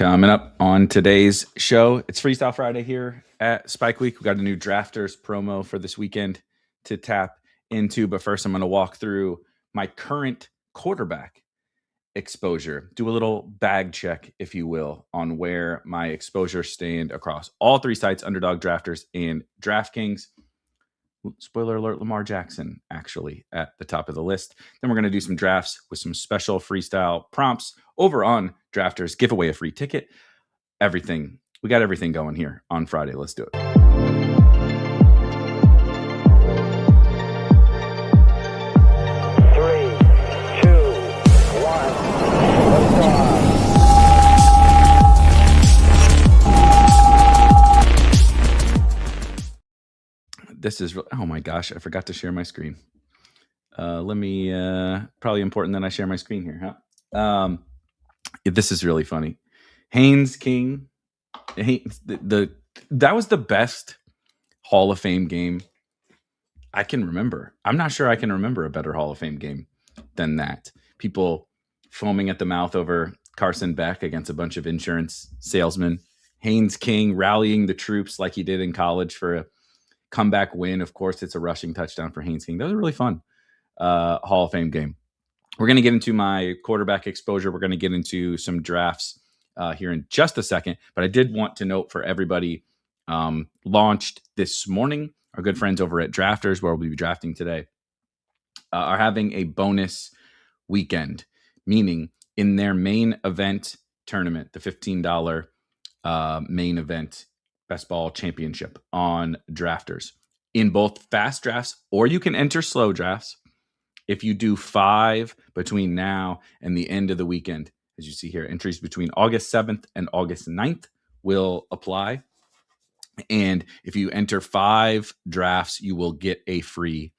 Coming up on today's show, it's Freestyle Friday here at Spike Week. We've got a new Drafters promo for this weekend to tap into. But first, I'm going to walk through my current quarterback exposure, do a little bag check, if you will, on where my exposures stand across all three sites, Underdog, Drafters, and DraftKings. Spoiler alert, Lamar Jackson actually at the top of the list. Then we're going to do some drafts with some special freestyle prompts over on Drafters, give away a free ticket, everything. We got everything going here on Friday. Let's do it. This is, oh my gosh, I forgot to share my screen. Let me, probably important that I share my screen here, huh? This is really funny. Haynes King, that was the best Hall of Fame game I can remember. I'm not sure I can remember a better Hall of Fame game than that. People foaming at the mouth over Carson Beck against a bunch of insurance salesmen. Haynes King rallying the troops like he did in college for a comeback win. Of course, it's a rushing touchdown for Haynes King. That was a really fun Hall of Fame game. We're going to get into my quarterback exposure. We're going to get into some drafts here in just a second. But I did want to note for everybody, launched this morning, our good friends over at Drafters, where we'll be drafting today, are having a bonus weekend, meaning in their main event tournament, the $15 main event Best Ball Championship on Drafters, in both fast drafts, or you can enter slow drafts. If you do 5 between now and the end of the weekend, as you see here, entries between August 7th and August 9th will apply. And if you enter 5 drafts, you will get a free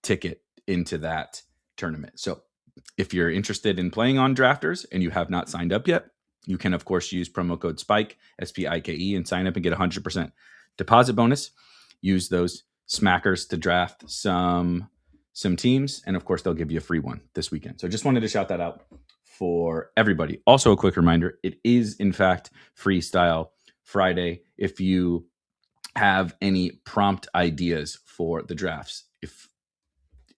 ticket into that tournament. So if you're interested in playing on Drafters and you have not signed up yet, you can, of course, use promo code SPIKE, SPIKE, and sign up and get 100% deposit bonus. Use those smackers to draft some teams, and of course, they'll give you a free one this weekend. So just wanted to shout that out for everybody. Also, a quick reminder, it is, in fact, Freestyle Friday. If you have any prompt ideas for the drafts, if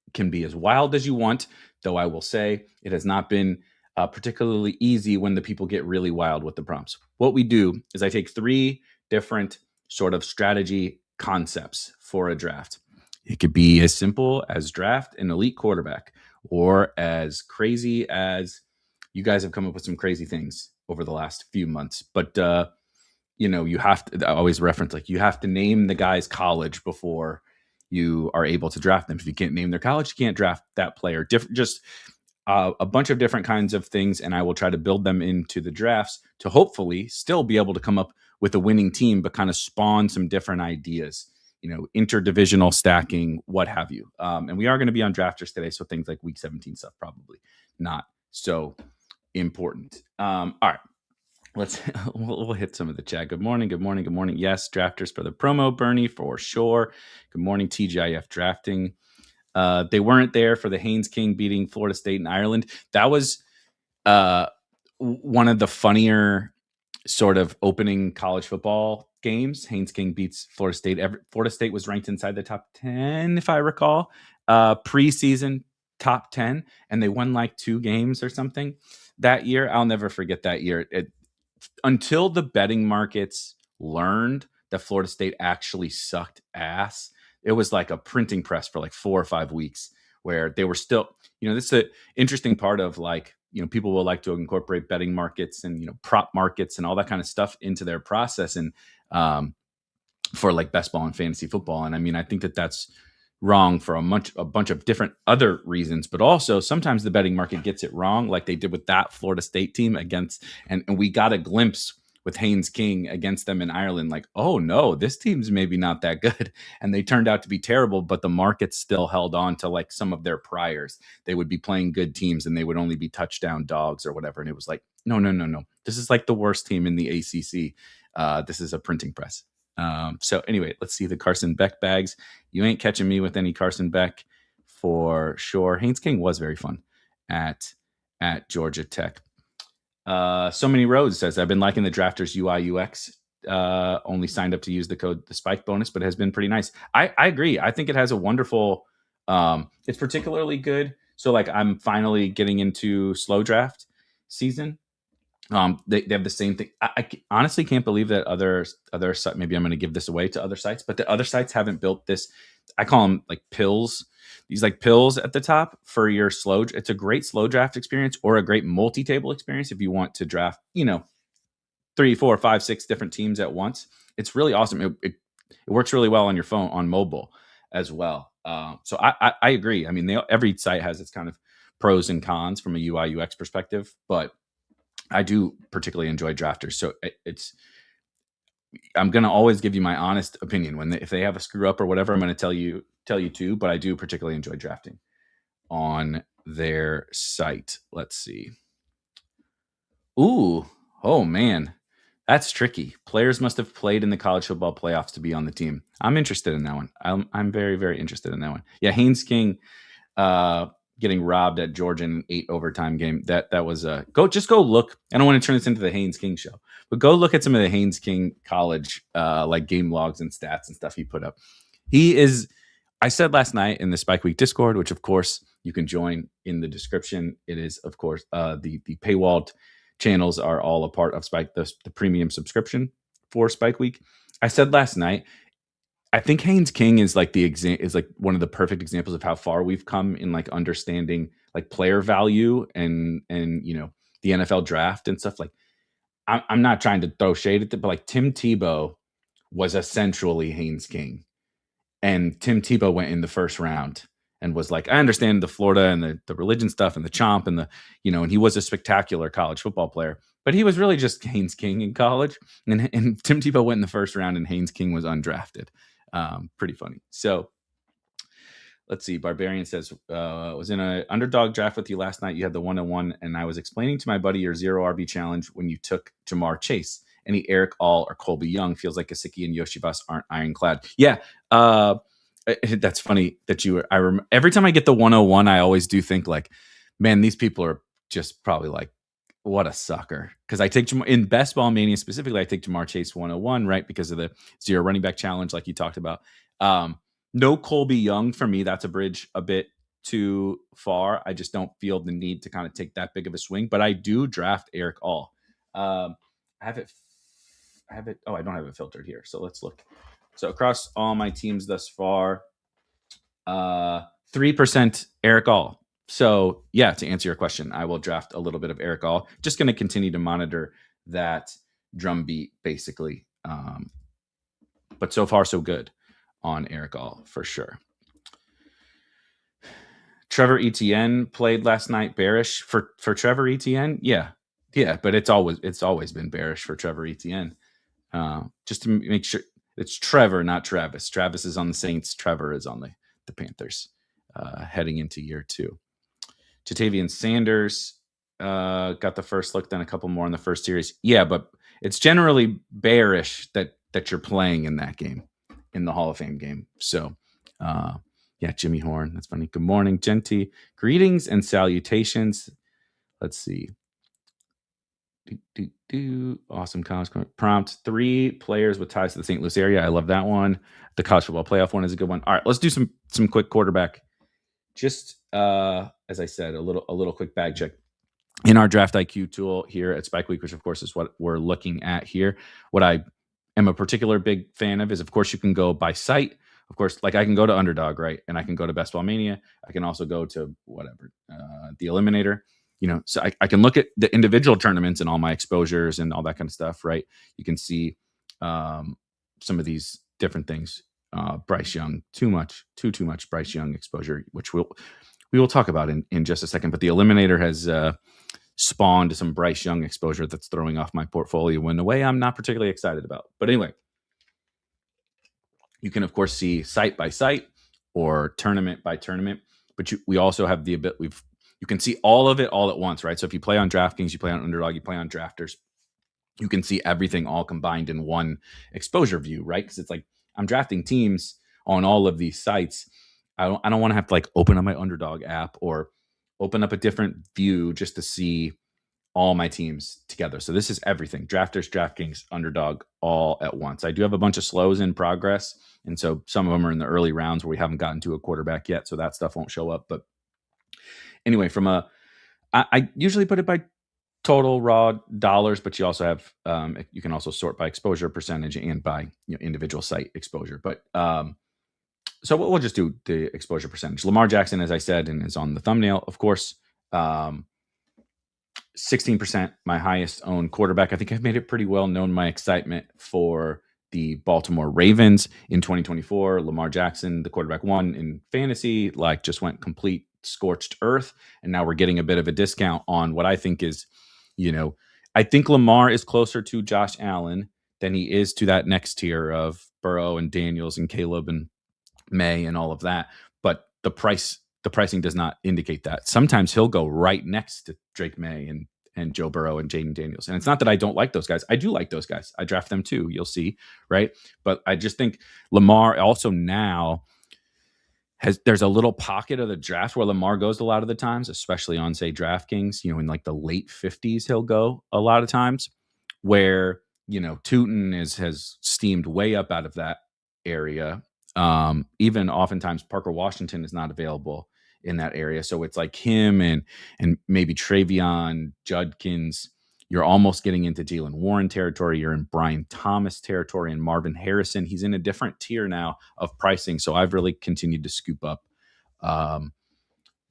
it can be as wild as you want, though I will say it has not been particularly easy when the people get really wild with the prompts. What we do is I take 3 different sort of strategy concepts for a draft. It could be as simple as draft an elite quarterback, or as crazy as you guys have come up with some crazy things over the last few months. But, you have to, I always reference, like, you have to name the guy's college before you are able to draft them. If you can't name their college, you can't draft that player. A bunch of different kinds of things, and I will try to build them into the drafts to hopefully still be able to come up with a winning team, but kind of spawn some different ideas, interdivisional stacking, what have you. And we are going to be on Drafters today, so things like Week 17 stuff probably not so important. All right, we'll hit some of the chat. Good morning. Yes, Drafters for the promo, Bernie, for sure. Good morning, TGIF Drafting. They weren't there for the Haynes King beating Florida State and Ireland. That was one of the funnier sort of opening college football games. Haynes King beats Florida State. Florida State was ranked inside the top 10, if I recall, preseason top 10, and they won like 2 games or something that year. I'll never forget that year. Until the betting markets learned that Florida State actually sucked ass, it was like a printing press for like 4 or 5 weeks, where they were still, this is the interesting part of, like, people will like to incorporate betting markets and, prop markets and all that kind of stuff into their process. And for like best ball and fantasy football. And I mean, I think that that's wrong for a bunch of different other reasons, but also sometimes the betting market gets it wrong, like they did with that Florida State team against, and we got a glimpse with Haynes King against them in Ireland, like, oh no, this team's maybe not that good. And they turned out to be terrible, but the market still held on to like some of their priors. They would be playing good teams and they would only be touchdown dogs or whatever. And it was like, no. This is like the worst team in the ACC. This is a printing press. So anyway, let's see the Carson Beck bags. You ain't catching me with any Carson Beck for sure. Haynes King was very fun at Georgia Tech. So Many Roads says, I've been liking the Drafters UI UX. Only signed up to use the code the Spike bonus, but it has been pretty nice. I agree. I think it has a wonderful. It's particularly good. So like I'm finally getting into slow draft season. They have the same thing. I honestly can't believe that other maybe I'm going to give this away to other sites, but the other sites haven't built this. I call them like pills. These like pills at the top for your slow. It's a great slow draft experience or a great multi-table experience if you want to draft, 3, 4, 5, 6 different teams at once. It's really awesome. It works really well on your phone on mobile as well. So I agree. I mean, every site has its kind of pros and cons from a UI UX perspective, but I do particularly enjoy drafters. So I'm going to always give you my honest opinion if they have a screw up or whatever, I'm going to tell you too, but I do particularly enjoy drafting on their site. Let's see. Ooh, oh man, that's tricky. Players must have played in the college football playoffs to be on the team. I'm interested in that one. I'm very, very interested in that one. Yeah, Haynes King getting robbed at Georgia in an 8 overtime game. That was go look. I don't want to turn this into the Haynes King show, but go look at some of the Haynes King college like game logs and stats and stuff he put up. He is. I said last night in the Spike Week Discord, which of course you can join in the description. It is of course the paywalled channels are all a part of Spike the premium subscription for Spike Week. I said last night, I think Haynes King is like is like one of the perfect examples of how far we've come in like understanding like player value and the NFL draft and stuff. Like I'm not trying to throw shade at it, but like Tim Tebow was essentially Haynes King, and Tim Tebow went in the first round and was like, I understand the Florida and the religion stuff and the chomp and and he was a spectacular college football player, but he was really just Haynes King in college. And Tim Tebow went in the first round and Haynes King was undrafted. Pretty funny. So let's see. Barbarian says, was in an underdog draft with you last night. You had the 101, and I was explaining to my buddy your 0 RB challenge when you took Jamar Chase. Any Eric All or Colby Young feels like Gesicki and Yoshibas aren't ironclad. Yeah. That's funny that I remember every time I get the 101, I always do think like, man, these people are just probably like, what a sucker. Because I take in Best Ball Mania specifically, I take Jamar Chase 101, right? Because of the 0 running back challenge, like you talked about. No Colby Young for me. That's a bridge a bit too far. I just don't feel the need to kind of take that big of a swing. But I do draft Eric All. I have it. Oh, I don't have it filtered here. So let's look. So across all my teams thus far, 3% Eric All. So yeah, to answer your question, I will draft a little bit of Eric All. Just going to continue to monitor that drumbeat, basically. But so far, so good on Eric All for sure. Trevor Etienne played last night. Bearish for Trevor Etienne. Yeah, but it's always been bearish for Trevor Etienne. Just to make sure it's Trevor, not Travis. Travis is on the Saints. Trevor is on the Panthers heading into year 2. Jatavian Sanders got the first look, then a couple more in the first series. Yeah, but it's generally bearish that you're playing in that game, in the Hall of Fame game. So, yeah, Jimmy Horn. That's funny. Good morning, Genty. Greetings and salutations. Let's see. Awesome college prompt. 3 players with ties to the St. Louis area. I love that one. The college football playoff one is a good one. All right, let's do some quick quarterback. Just as I said, a little quick bag check in our Draft IQ tool here at Spike Week, which of course is what we're looking at here. What I am a particular big fan of is, of course, you can go by site. Of course, like I can go to Underdog, right? And I can go to Best Ball Mania. I can also go to whatever, the Eliminator. So I can look at the individual tournaments and all my exposures and all that kind of stuff, right? You can see some of these different things. Bryce Young, too much Bryce Young exposure, which we will talk about in just a second. But the Eliminator has spawned some Bryce Young exposure that's throwing off my portfolio in a way I'm not particularly excited about. But anyway, you can of course see site by site or tournament by tournament. But we also have the ability. You can see all of it all at once, right? So if you play on DraftKings, you play on Underdog, you play on Drafters, you can see everything all combined in one exposure view, right? Because it's like I'm drafting teams on all of these sites. I don't want to have to like open up my Underdog app or open up a different view just to see all my teams together. So this is everything: Drafters, DraftKings, Underdog, all at once. I do have a bunch of slows in progress, and so some of them are in the early rounds where we haven't gotten to a quarterback yet, so that stuff won't show up. But anyway, I usually put it by total raw dollars, but you also have you can also sort by exposure percentage and by individual site exposure. But so we'll just do the exposure percentage. Lamar Jackson, as I said, and is on the thumbnail, of course. 16%, my highest owned quarterback. I think I've made it pretty well known my excitement for the Baltimore Ravens in 2024. Lamar Jackson, the quarterback one in fantasy, like just went complete scorched earth. And now we're getting a bit of a discount on what I think is, I think Lamar is closer to Josh Allen than he is to that next tier of Burrow and Daniels and Caleb and May and all of that. But the pricing does not indicate that. Sometimes he'll go right next to Drake May and Joe Burrow and Jaden Daniels. And it's not that I don't like those guys. I do like those guys. I draft them too. You'll see, right? But I just think Lamar also now there's a little pocket of the draft where Lamar goes a lot of the times, especially on, say, DraftKings, in like the late 50s, he'll go a lot of times, where, Tootin has steamed way up out of that area. Even oftentimes Parker Washington is not available in that area. So it's like him and maybe Travion, Judkins. You're almost getting into Jaylen Warren territory. You're in Brian Thomas territory and Marvin Harrison. He's in a different tier now of pricing. So I've really continued to scoop up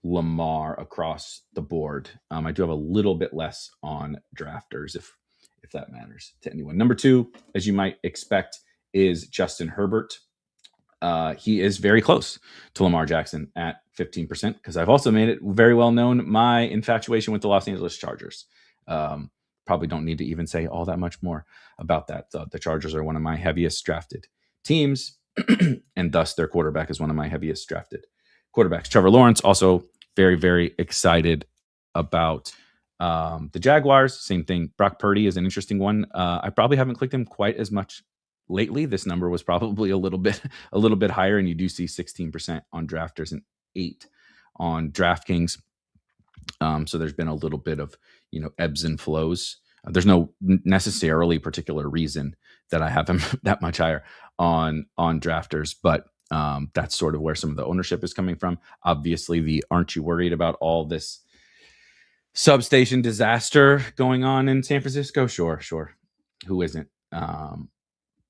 Lamar across the board. I do have a little bit less on drafters, if that matters to anyone. Number 2, as you might expect, is Justin Herbert. He is very close to Lamar Jackson at 15%, because I've also made it very well known my infatuation with the Los Angeles Chargers. Probably don't need to even say all that much more about that. The Chargers are one of my heaviest drafted teams, and thus their quarterback is one of my heaviest drafted quarterbacks. Trevor Lawrence, also very, very excited about the Jaguars. Same thing. Brock Purdy is an interesting one. I probably haven't clicked him quite as much lately. This number was probably a little bit higher, and you do see 16% on drafters and 8 on DraftKings. So there's been a little bit of ebbs and flows. There's no necessarily particular reason that I have him that much higher on drafters, but that's sort of where some of the ownership is coming from. Obviously, aren't you worried about all this substation disaster going on in San Francisco? Sure. Who isn't?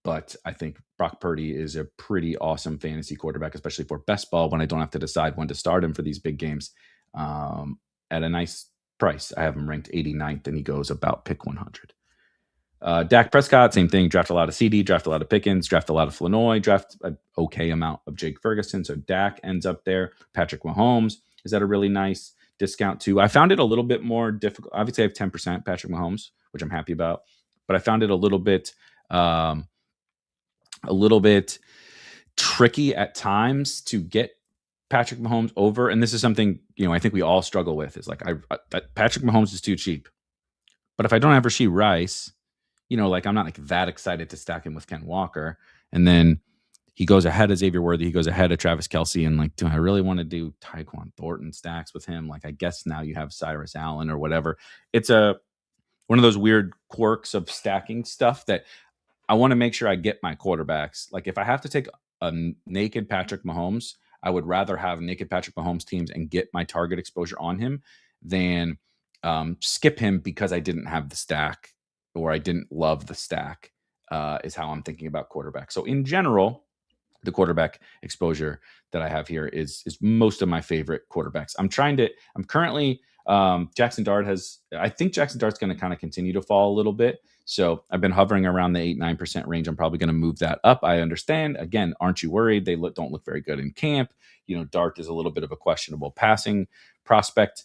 But I think Brock Purdy is a pretty awesome fantasy quarterback, especially for best ball, when I don't have to decide when to start him for these big games, at a nice price. I have him ranked 89th, and he goes about pick 100. Dak Prescott, same thing. Draft a lot of CD, draft a lot of Pickens, draft a lot of Flanoy, draft an okay amount of Jake Ferguson. So Dak ends up there. Patrick Mahomes is at a really nice discount too. I found it a little bit more difficult. Obviously, I have 10% Patrick Mahomes, which I'm happy about, but I found it a little bit tricky at times to get Patrick Mahomes over. And this is something, I think we all struggle with, is like, Patrick Mahomes is too cheap. But if I don't have Rashee Rice, like, I'm not like that excited to stack him with Ken Walker. And then he goes ahead of Xavier Worthy. He goes ahead of Travis Kelce. And like, do I really want to do Tyquan Thornton stacks with him? Like, I guess now you have Cyrus Allen or whatever. It's one of those weird quirks of stacking stuff that I want to make sure I get my quarterbacks. Like, if I have to take a naked Patrick Mahomes, I would rather have naked Patrick Mahomes teams and get my target exposure on him than skip him because I didn't have the stack or I didn't love the stack, is how I'm thinking about quarterback. So in general, the quarterback exposure that I have here is most of my favorite quarterbacks. I'm currently, Jackson Dart I think Jackson Dart's going to kind of continue to fall a little bit. So I've been hovering around the 8-9% range. I'm probably going to move that up. I understand. Again, aren't you worried? They don't look very good in camp. Dart is a little bit of a questionable passing prospect,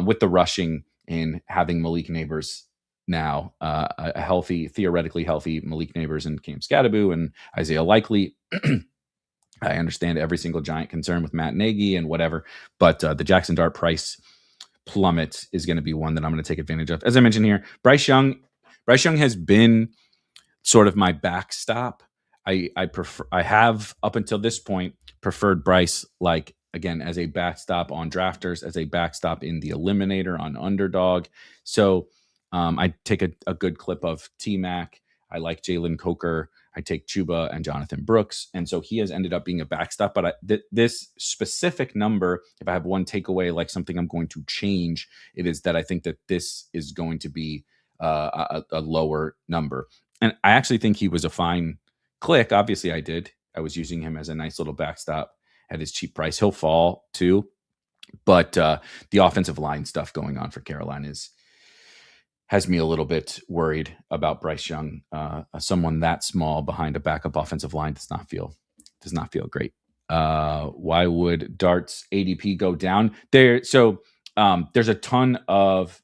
with the rushing and having Malik Neighbors now, a theoretically healthy Malik Neighbors and Cam Scatterbu and Isaiah Likely. I understand every single giant concern with Matt Nagy and whatever, but the Jackson Dart price plummet is going to be one that I'm going to take advantage of. As I mentioned here, Bryce Young has been sort of my backstop. I have up until this point preferred Bryce, like, again, as a backstop on drafters, as a backstop in the eliminator on Underdog. So I take a good clip of T-Mac. I like Jalen Coker. I take Chuba and Jonathan Brooks. And so he has ended up being a backstop. But this specific number, if I have one takeaway, like something I'm going to change, it is that I think that this is going to be a lower number. And I actually think he was a fine click. Obviously, I did. I was using him as a nice little backstop at his cheap price. He'll fall too. But the offensive line stuff going on for Carolina has me a little bit worried about Bryce Young. Someone that small behind a backup offensive line does not feel great. Why would Dart's ADP go down there? So there's a ton of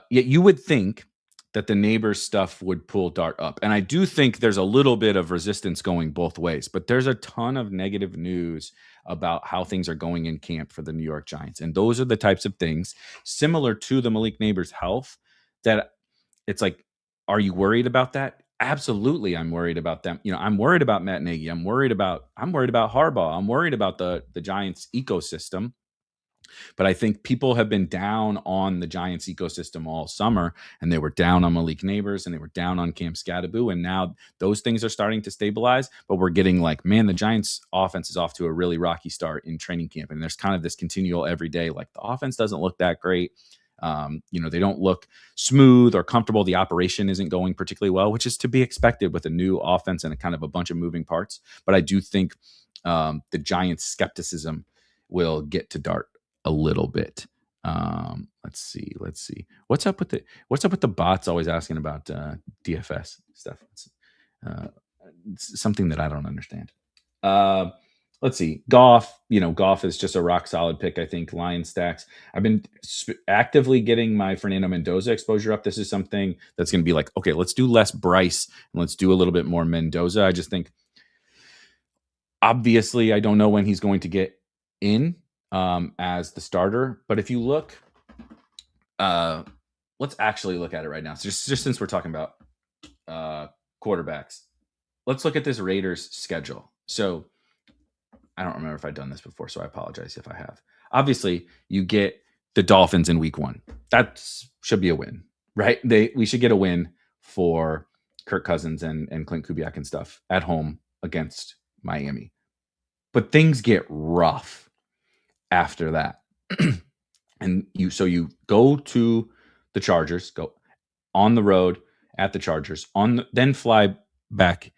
you would think that the neighbors stuff would pull Dart up, and I do think there's a little bit of resistance going both ways. But there's a ton of negative news about how things are going in camp for the New York Giants. And those are the types of things similar to the Malik Neighbors health that it's like, are you worried about that? Absolutely. I'm worried about them. I'm worried about Matt Nagy. I'm worried about Harbaugh. I'm worried about the Giants ecosystem. But I think people have been down on the Giants ecosystem all summer, and they were down on Malik Neighbors and they were down on Cam Scadaboo. And now those things are starting to stabilize, but we're getting like, man, the Giants offense is off to a really rocky start in training camp. And there's kind of this continual every day, like the offense doesn't look that great. They don't look smooth or comfortable. The operation isn't going particularly well, which is to be expected with a new offense and a kind of a bunch of moving parts. But I do think the Giants' skepticism will get to Dart a little bit. Let's see. What's up with the bots always asking about DFS stuff? It's something that I don't understand. Let's see. Goff is just a rock solid pick. I think Lion stacks. I've been actively getting my Fernando Mendoza exposure up. This is something that's going to be like, okay, let's do less Bryce and let's do a little bit more Mendoza. I just think, obviously, I don't know when he's going to get in as the starter. But if you look, let's actually look at it right now. So just since we're talking about quarterbacks, let's look at this Raiders schedule. So I don't remember if I've done this before, so I apologize if I have. Obviously, you get the Dolphins in week 1. That should be a win, right? We should get a win for Kirk Cousins and Clint Kubiak and stuff at home against Miami. But things get rough after that. And you go to the Chargers, go on the road at the Chargers, then fly back,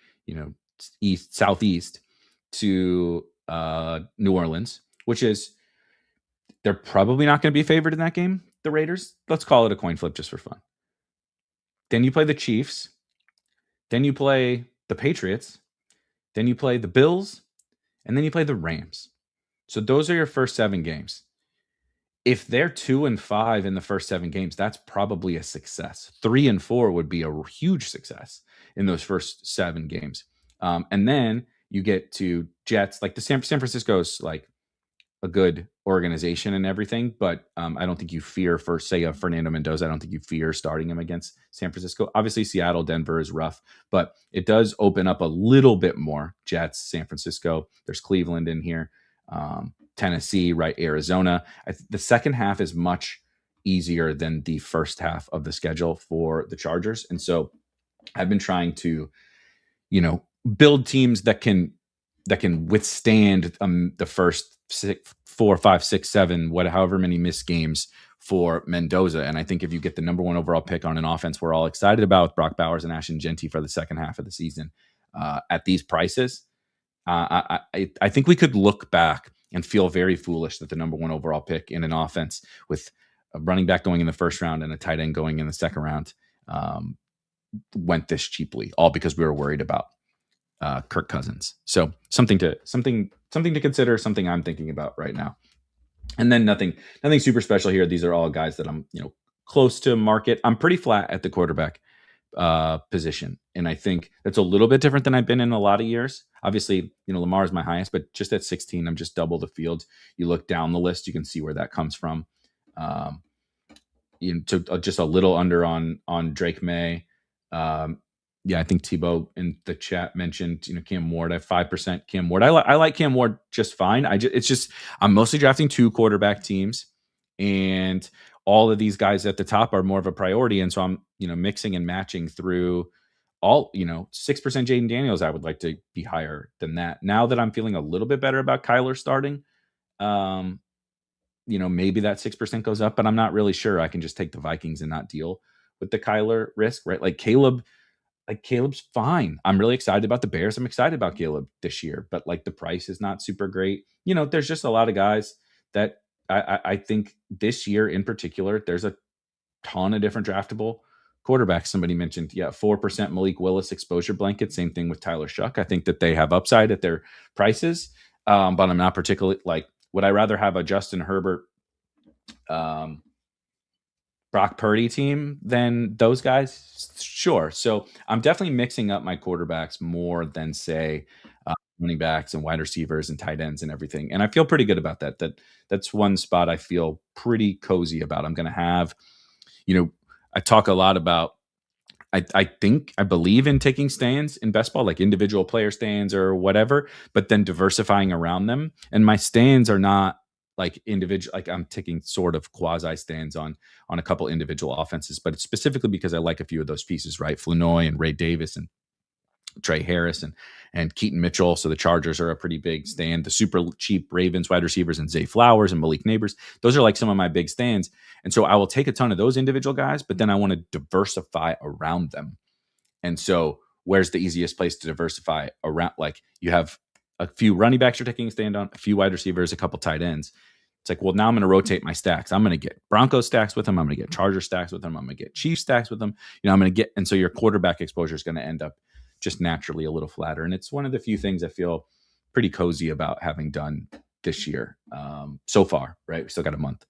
southeast to New Orleans, which is, they're probably not going to be favored in that game, the Raiders. Let's call it a coin flip just for fun. Then you play the Chiefs. Then you play the Patriots. Then you play the Bills. And then you play the Rams. So those are your first 7 games. If they're 2-5 in the first 7 games, that's probably a success. 3-4 would be a huge success in those first 7 games. And then you get to Jets, like the San Francisco's like a good organization and everything, but I don't think you fear for, say, a Fernando Mendoza. I don't think you fear starting him against San Francisco. Obviously, Seattle, Denver is rough, but it does open up a little bit more. Jets, San Francisco, there's Cleveland in here, Tennessee, right, Arizona. The second half is much easier than the first half of the schedule for the Chargers. And so I've been trying to, build teams that can withstand the first 4, 5, 6, 7, however many missed games for Mendoza. And I think if you get the number 1 overall pick on an offense we're all excited about, Brock Bowers and Ashton Genty for the second half of the season at these prices, I think we could look back and feel very foolish that the number 1 overall pick in an offense with a running back going in the first round and a tight end going in the second round went this cheaply, all because we were worried about Kirk Cousins. So something to consider, something I'm thinking about right now. And then nothing super special here. These are all guys that I'm, close to market. I'm pretty flat at the quarterback position. And I think that's a little bit different than I've been in a lot of years. Obviously, Lamar is my highest, but just at 16, I'm just double the field. You look down the list, you can see where that comes from. Just a little under on Drake May. I think Tebow in the chat mentioned, Cam Ward. I have 5% Cam Ward. I like Cam Ward just fine. I'm mostly drafting 2 quarterback teams, and all of these guys at the top are more of a priority. And so I'm, mixing and matching through all, 6% Jaden Daniels. I would like to be higher than that. Now that I'm feeling a little bit better about Kyler starting, maybe that 6% goes up, but I'm not really sure. I can just take the Vikings and not deal with the Kyler risk, right? Caleb's fine. I'm really excited about the Bears. I'm excited about Caleb this year, but the price is not super great. There's just a lot of guys that I think this year in particular, there's a ton of different draftable quarterbacks. Somebody mentioned, 4% Malik Willis exposure blanket. Same thing with Tyler Shuck. I think that they have upside at their prices, but I'm not particularly would I rather have a Justin Herbert, Brock Purdy team than those guys? Sure. So I'm definitely mixing up my quarterbacks more than say running backs and wide receivers and tight ends and everything. And I feel pretty good about that. That's one spot I feel pretty cozy about. I'm going to have, I talk a lot about, I believe in taking stands in best ball, like individual player stands or whatever, but then diversifying around them. And my stands are not like individual, like I'm taking sort of quasi stands on a couple individual offenses, but it's specifically because I like a few of those pieces, right? Flournoy and Ray Davis and Trey Harris and Keaton Mitchell. So the Chargers are a pretty big stand. The super cheap Ravens wide receivers and Zay Flowers and Malik Neighbors. Those are like some of my big stands. And so I will take a ton of those individual guys, but then I want to diversify around them. And so where's the easiest place to diversify around? Like you have a few running backs you're taking a stand on, a few wide receivers, a couple tight ends. It's like, well, now I'm going to rotate my stacks. I'm going to get Broncos stacks with them. I'm going to get Charger stacks with them. I'm going to get Chiefs stacks with them. I'm going to get, and so your quarterback exposure is going to end up just naturally a little flatter. And it's one of the few things I feel pretty cozy about having done this year so far, right? We still got a month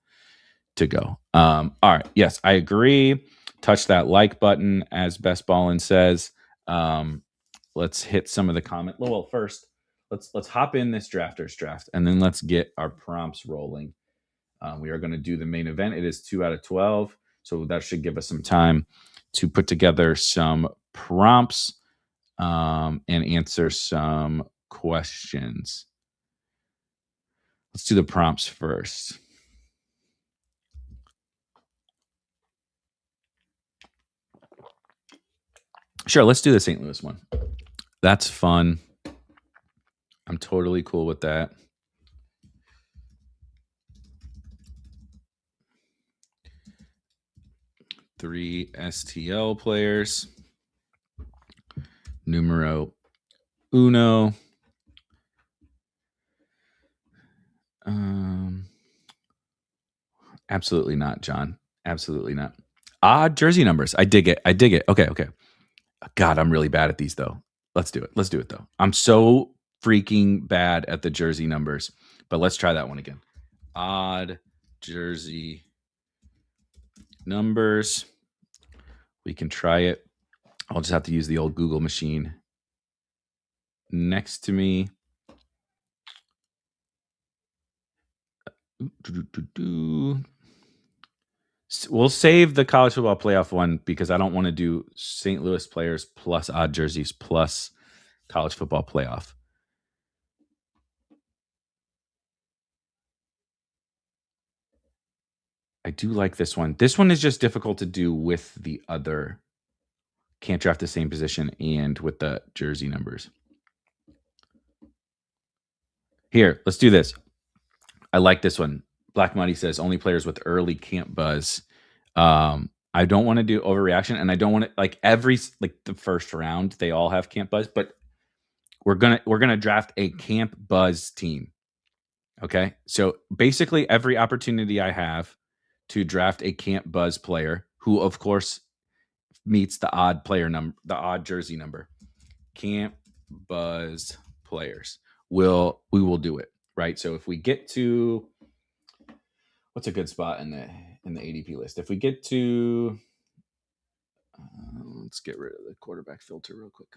to go. All right. Yes, I agree. Touch that like button, as Best Ballin says. Let's hit some of the comments. Well, first, let's hop in this drafters draft, and then let's get our prompts rolling. We are going to do the main event. It is 2 out of 12, so that should give us some time to put together some prompts and answer some questions. Let's do the prompts first. Sure, let's do the St. Louis one. That's fun. I'm totally cool with that. Three STL players. Numero uno. Absolutely not, John. Absolutely not. Odd jersey numbers. I dig it. Okay. God, I'm really bad at these though. Let's do it though. I'm so freaking bad at the jersey numbers, but let's try that one again. Odd jersey numbers. We can try it. I'll just have to use the old Google machine next to me. We'll save the college football playoff one because I don't want to do St. Louis players plus odd jerseys plus college football playoff. I do like this one. This one is just difficult to do with the other. Can't draft the same position and with the jersey numbers. Here, let's do this. I like this one. Black Money says only players with early camp buzz. I don't want to do overreaction, and I don't want to the first round they all have camp buzz, but we're gonna draft a camp buzz team. Okay, so basically every opportunity I have to draft a camp buzz player, who of course meets the odd player number, the odd jersey number, camp buzz players, we will do it, right? So if we get to, what's a good spot in the ADP list? If we get to, let's get rid of the quarterback filter real quick.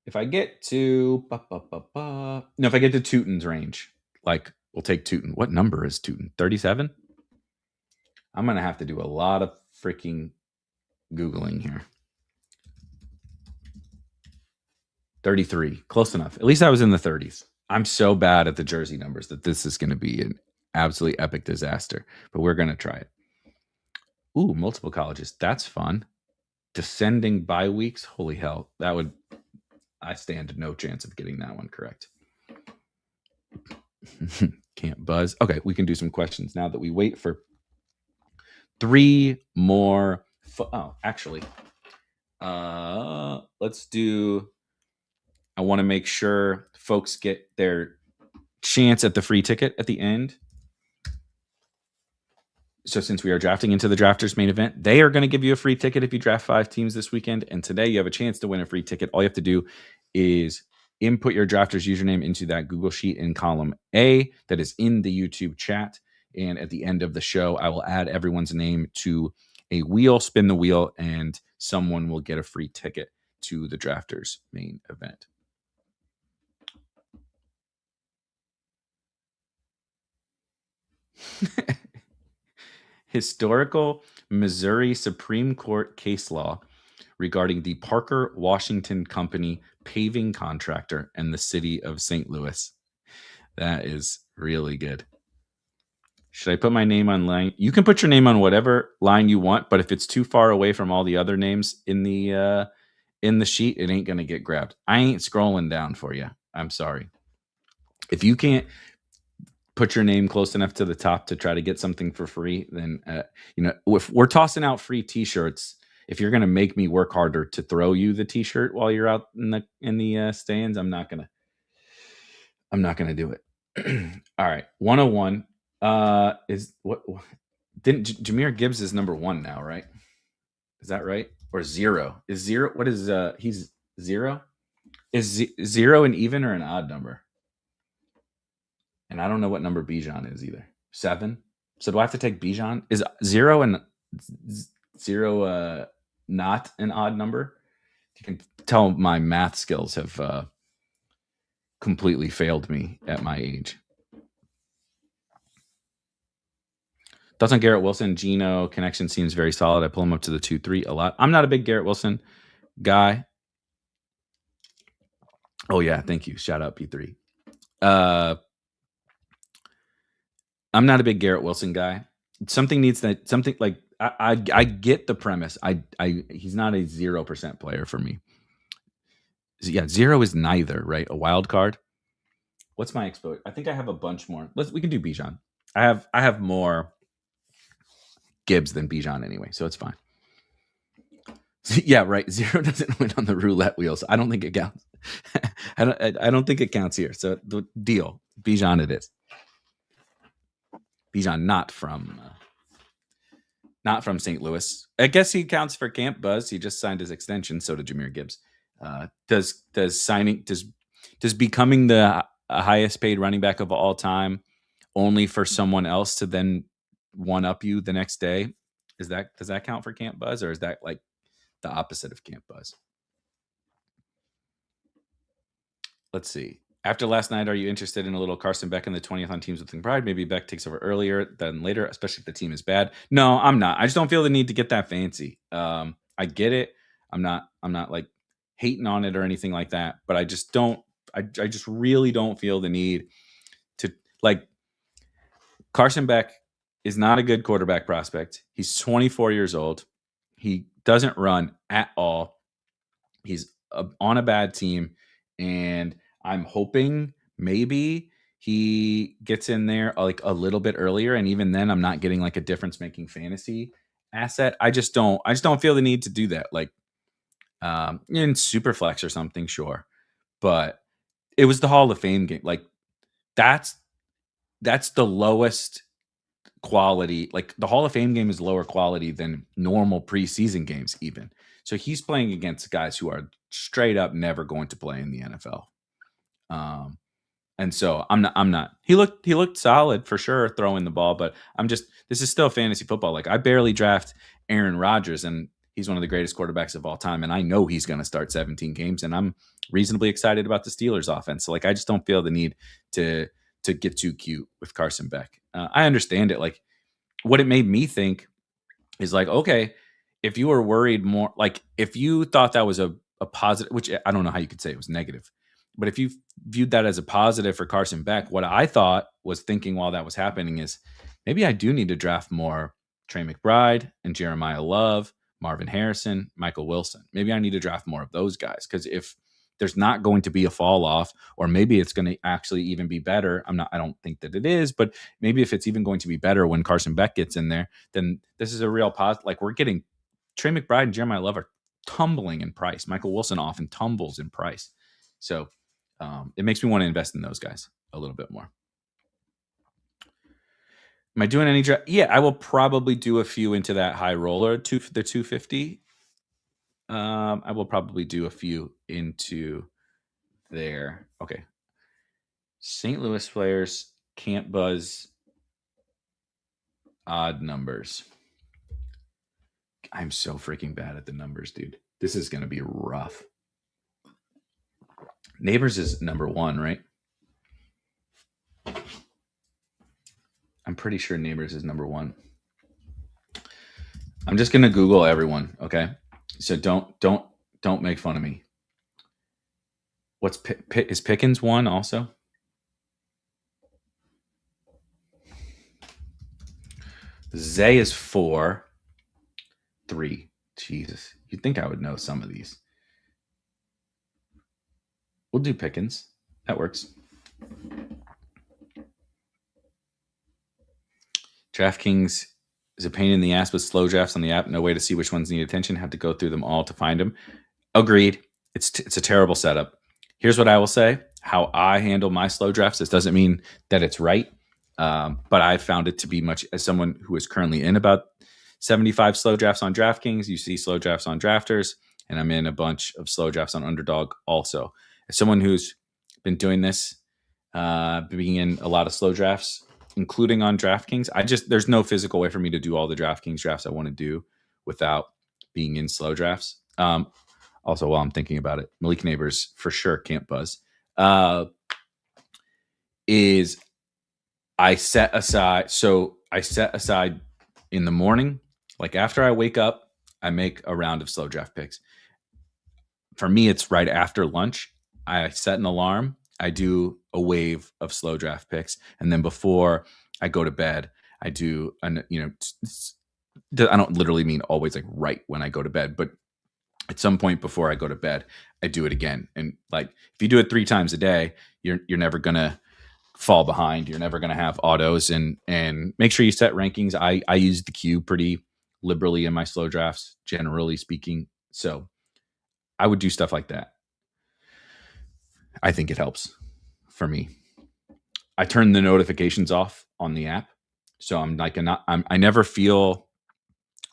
If I get to, if I get to Tootin's range, we'll take Tootin. What number is Tootin? 37? I'm going to have to do a lot of freaking Googling here. 33. Close enough. At least I was in the 30s. I'm so bad at the jersey numbers that this is going to be an absolutely epic disaster. But we're going to try it. Ooh, multiple colleges. That's fun. Descending bye weeks. Holy hell. I stand no chance of getting that one correct. Can't buzz. Okay, we can do some questions now that we wait for 3 more. Actually, let's do. I want to make sure folks get their chance at the free ticket at the end. So since we are drafting into the Drafters main event, they are going to give you a free ticket if you draft 5 teams this weekend. And today you have a chance to win a free ticket. All you have to do is input your Drafters username into that Google Sheet in column A that is in the YouTube chat. And at the end of the show, I will add everyone's name to a wheel, spin the wheel, and someone will get a free ticket to the Drafters main event. Historical Missouri Supreme Court case law regarding the Parker Washington Company paving contractor and the city of St. Louis. That is really good. Should I put my name on line? You can put your name on whatever line you want, but if it's too far away from all the other names in the sheet, it ain't going to get grabbed. I ain't scrolling down for you. I'm sorry. If you can't put your name close enough to the top to try to get something for free, then if we're tossing out free t-shirts, if you're going to make me work harder to throw you the t-shirt while you're out in the stands, I'm not going to do it. All right, 101 is what didn't Jahmyr Gibbs is number 1 now, right? Is that right? Or 0? Is 0 what is he's 0? Is 0 an even or an odd number? And I don't know what number Bijan is either. 7. So do I have to take Bijan? Is 0 and 0 not an odd number? You can tell my math skills have completely failed me at my age. Thoughts on Garrett Wilson? Geno connection seems very solid. I pull him up to the 2-3 a lot. I'm not a big Garrett Wilson guy. Oh yeah, thank you. Shout out P3. I'm not a big Garrett Wilson guy. Something like I get the premise. He's not a 0% player for me. Yeah, 0 is neither, right? A wild card. What's my exposure? I think I have a bunch more. We can do Bijan. I have more Gibbs than Bijan anyway, so it's fine. Yeah, right. 0 doesn't win on the roulette wheels. I don't think it counts. I don't think it counts here. So the deal, Bijan it is. Bijan not from St. Louis. I guess he counts for Camp Buzz. He just signed his extension. So did Jahmyr Gibbs. Does becoming the highest paid running back of all time only for someone else to then one up you the next day? Does that count for Camp Buzz, or is that like the opposite of Camp Buzz? Let's see. After last night, are you interested in a little Carson Beck in the 20th on Teams with Pride? Maybe Beck takes over earlier than later, especially if the team is bad. No, I'm not. I just don't feel the need to get that fancy. I get it. I'm not like hating on it or anything like that, but I just don't. I just really don't feel the need to like. Carson Beck is not a good quarterback prospect. He's 24 years old. He doesn't run at all. He's on a bad team, and I'm hoping maybe he gets in there like a little bit earlier, and even then I'm not getting like a difference-making fantasy asset. I just don't feel the need to do that. Like in Superflex or something, sure. But it was the Hall of Fame game. Like that's the lowest quality. Like the Hall of Fame game is lower quality than normal preseason games even. So he's playing against guys who are straight up never going to play in the NFL. And so I'm not. He looked solid for sure throwing the ball, but this is still fantasy football. Like I barely draft Aaron Rodgers, and he's one of the greatest quarterbacks of all time, and I know he's going to start 17 games, and I'm reasonably excited about the Steelers offense. So like I just don't feel the need to get too cute with Carson Beck. I understand it. Like what it made me think is like, okay, if you were worried more, like if you thought that was a positive, which I don't know how you could say it was negative, But if you viewed that as a positive for Carson Beck, what I thought was thinking while that was happening is maybe I do need to draft more Trey McBride and Jeremiah Love, Marvin Harrison, Michael Wilson. Maybe I need to draft more of those guys, because if there's not going to be a fall off, or maybe it's going to actually even be better. I don't think that it is, but maybe if it's even going to be better when Carson Beck gets in there, then this is a real positive. Like, we're getting Trey McBride and Jeremiah Love are tumbling in price. Michael Wilson often tumbles in price. So it makes me want to invest in those guys a little bit more. Am I doing any draft? Yeah, I will probably do a few into that high roller, the 250. I will probably do a few into there. Okay. St. Louis players can't buzz odd numbers. I'm so freaking bad at the numbers, dude. This is going to be rough. Neighbors is number 1, right? I'm pretty sure Neighbors is number 1. I'm just going to Google everyone, okay? So don't make fun of me. What's is Pickens 1 also? Zay is 4. 3. Jesus. You'd think I would know some of these. We'll do Pickens. That works. DraftKings is a pain in the ass with slow drafts on the app. No way to see which ones need attention. Have to go through them all to find them. Agreed. It's a terrible setup. Here's what I will say. How I handle my slow drafts. This doesn't mean that it's right. But I found it to be much, as someone who is currently in about 75 slow drafts on DraftKings, you see slow drafts on Drafters, and I'm in a bunch of slow drafts on Underdog also. As someone who's been doing this, being in a lot of slow drafts, including on DraftKings, there's no physical way for me to do all the DraftKings drafts I want to do without being in slow drafts. Also, while I'm thinking about it, Malik Neighbors for sure can't buzz. Is I set aside in the morning, like after I wake up, I make a round of slow draft picks. For me, it's right after lunch. I set an alarm. I do a wave of slow draft picks, and then before I go to bed, I do I don't literally mean always like right when I go to bed, but at some point before I go to bed, I do it again. And like, if you do it 3 times a day, you're never gonna fall behind. You're never gonna have autos, and make sure you set rankings. I use the queue pretty liberally in my slow drafts, generally speaking. So I would do stuff like that. I think it helps for me. I turn the notifications off on the app, so I'm like I never feel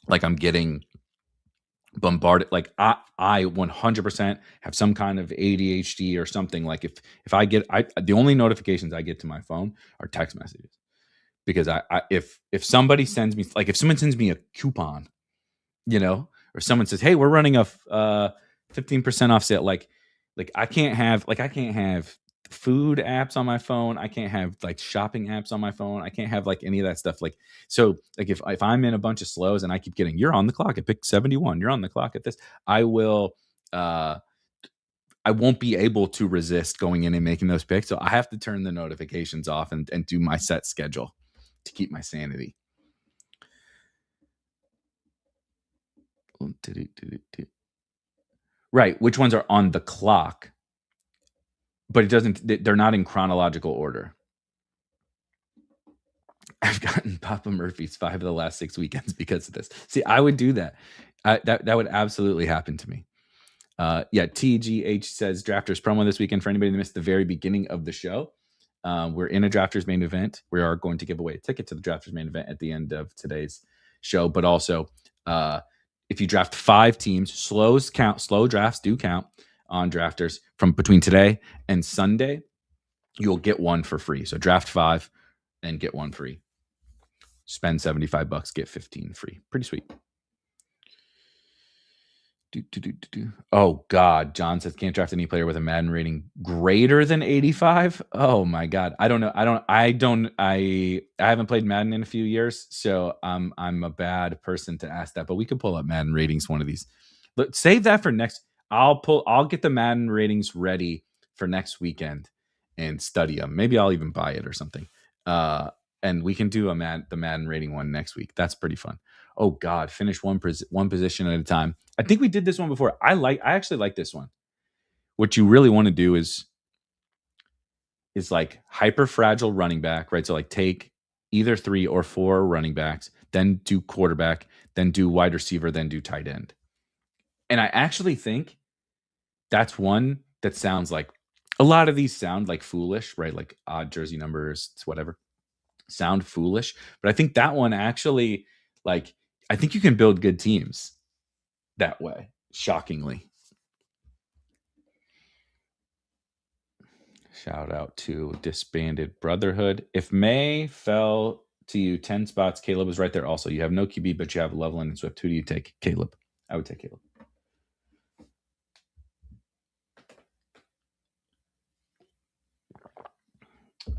like I'm getting bombarded. Like I 100% have some kind of ADHD or something. Like if I get the only notifications I get to my phone are text messages, because if somebody sends me, like if someone sends me a coupon, or someone says, hey, we're running a 15% off sale, like I can't have food apps on my phone. I can't have like shopping apps on my phone. I can't have like any of that stuff. Like, so like if I'm in a bunch of slows and I keep getting, you're on the clock at pick 71, you're on the clock at this, I won't be able to resist going in and making those picks. So I have to turn the notifications off and do my set schedule to keep my sanity. Right. Which ones are on the clock? But they're not in chronological order. I've gotten Papa Murphy's 5 of the last 6 weekends because of this. See, I would do that. That would absolutely happen to me. TGH says Drafters promo this weekend for anybody that missed the very beginning of the show. We're in a Drafters main event. We are going to give away a ticket to the Drafters main event at the end of today's show. But also, if you draft 5 teams, slow drafts do count on Drafters from between today and Sunday, you'll get 1 for free. So draft 5 and get 1 free. Spend $75, get 15 free. Pretty sweet. Oh God, John says can't draft any player with a Madden rating greater than 85. Oh my God, I don't know. I haven't played Madden in a few years, so I'm a bad person to ask that. But we could pull up Madden ratings one of these. Save that for next. I'll get the Madden ratings ready for next weekend and study them. Maybe I'll even buy it or something. And we can do the Madden rating one next week. That's pretty fun. Oh God, finish one position at a time. I think we did this one before. I actually like this one. What you really want to do is like hyper fragile running back, right? So like take either 3 or 4 running backs, then do quarterback, then do wide receiver, then do tight end. And I actually think that's one that sounds like, a lot of these sound like foolish, right? Like odd jersey numbers, whatever, sound foolish. But I think that one actually, like, I think you can build good teams that way, shockingly. Shout out to Disbanded Brotherhood. If May fell to you 10 spots, Caleb was right there also. You have no QB, but you have Loveland and Swift. Who do you take? Caleb. I would take Caleb.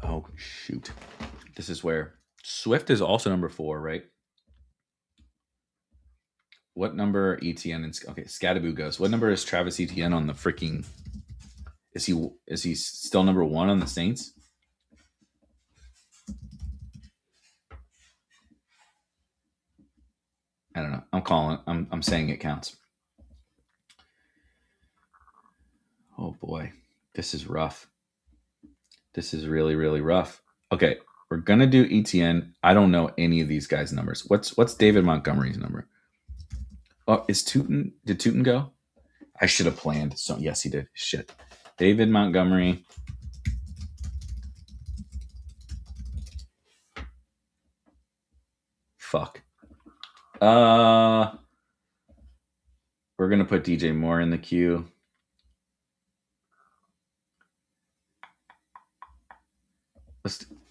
Oh, shoot. This is where Swift is also number 4, right? What number ETN and okay, Scadaboo goes. What number is Travis Etienne on the freaking? Is he still number 1 on the Saints? I don't know. I'm calling. I'm saying it counts. Oh boy, this is rough. This is really, really rough. Okay, we're gonna do ETN. I don't know any of these guys' numbers. What's David Montgomery's number? Oh, is Tootin? Did Tootin go? I should have planned. So yes, he did. Shit. David Montgomery. Fuck. We're gonna put DJ Moore in the queue.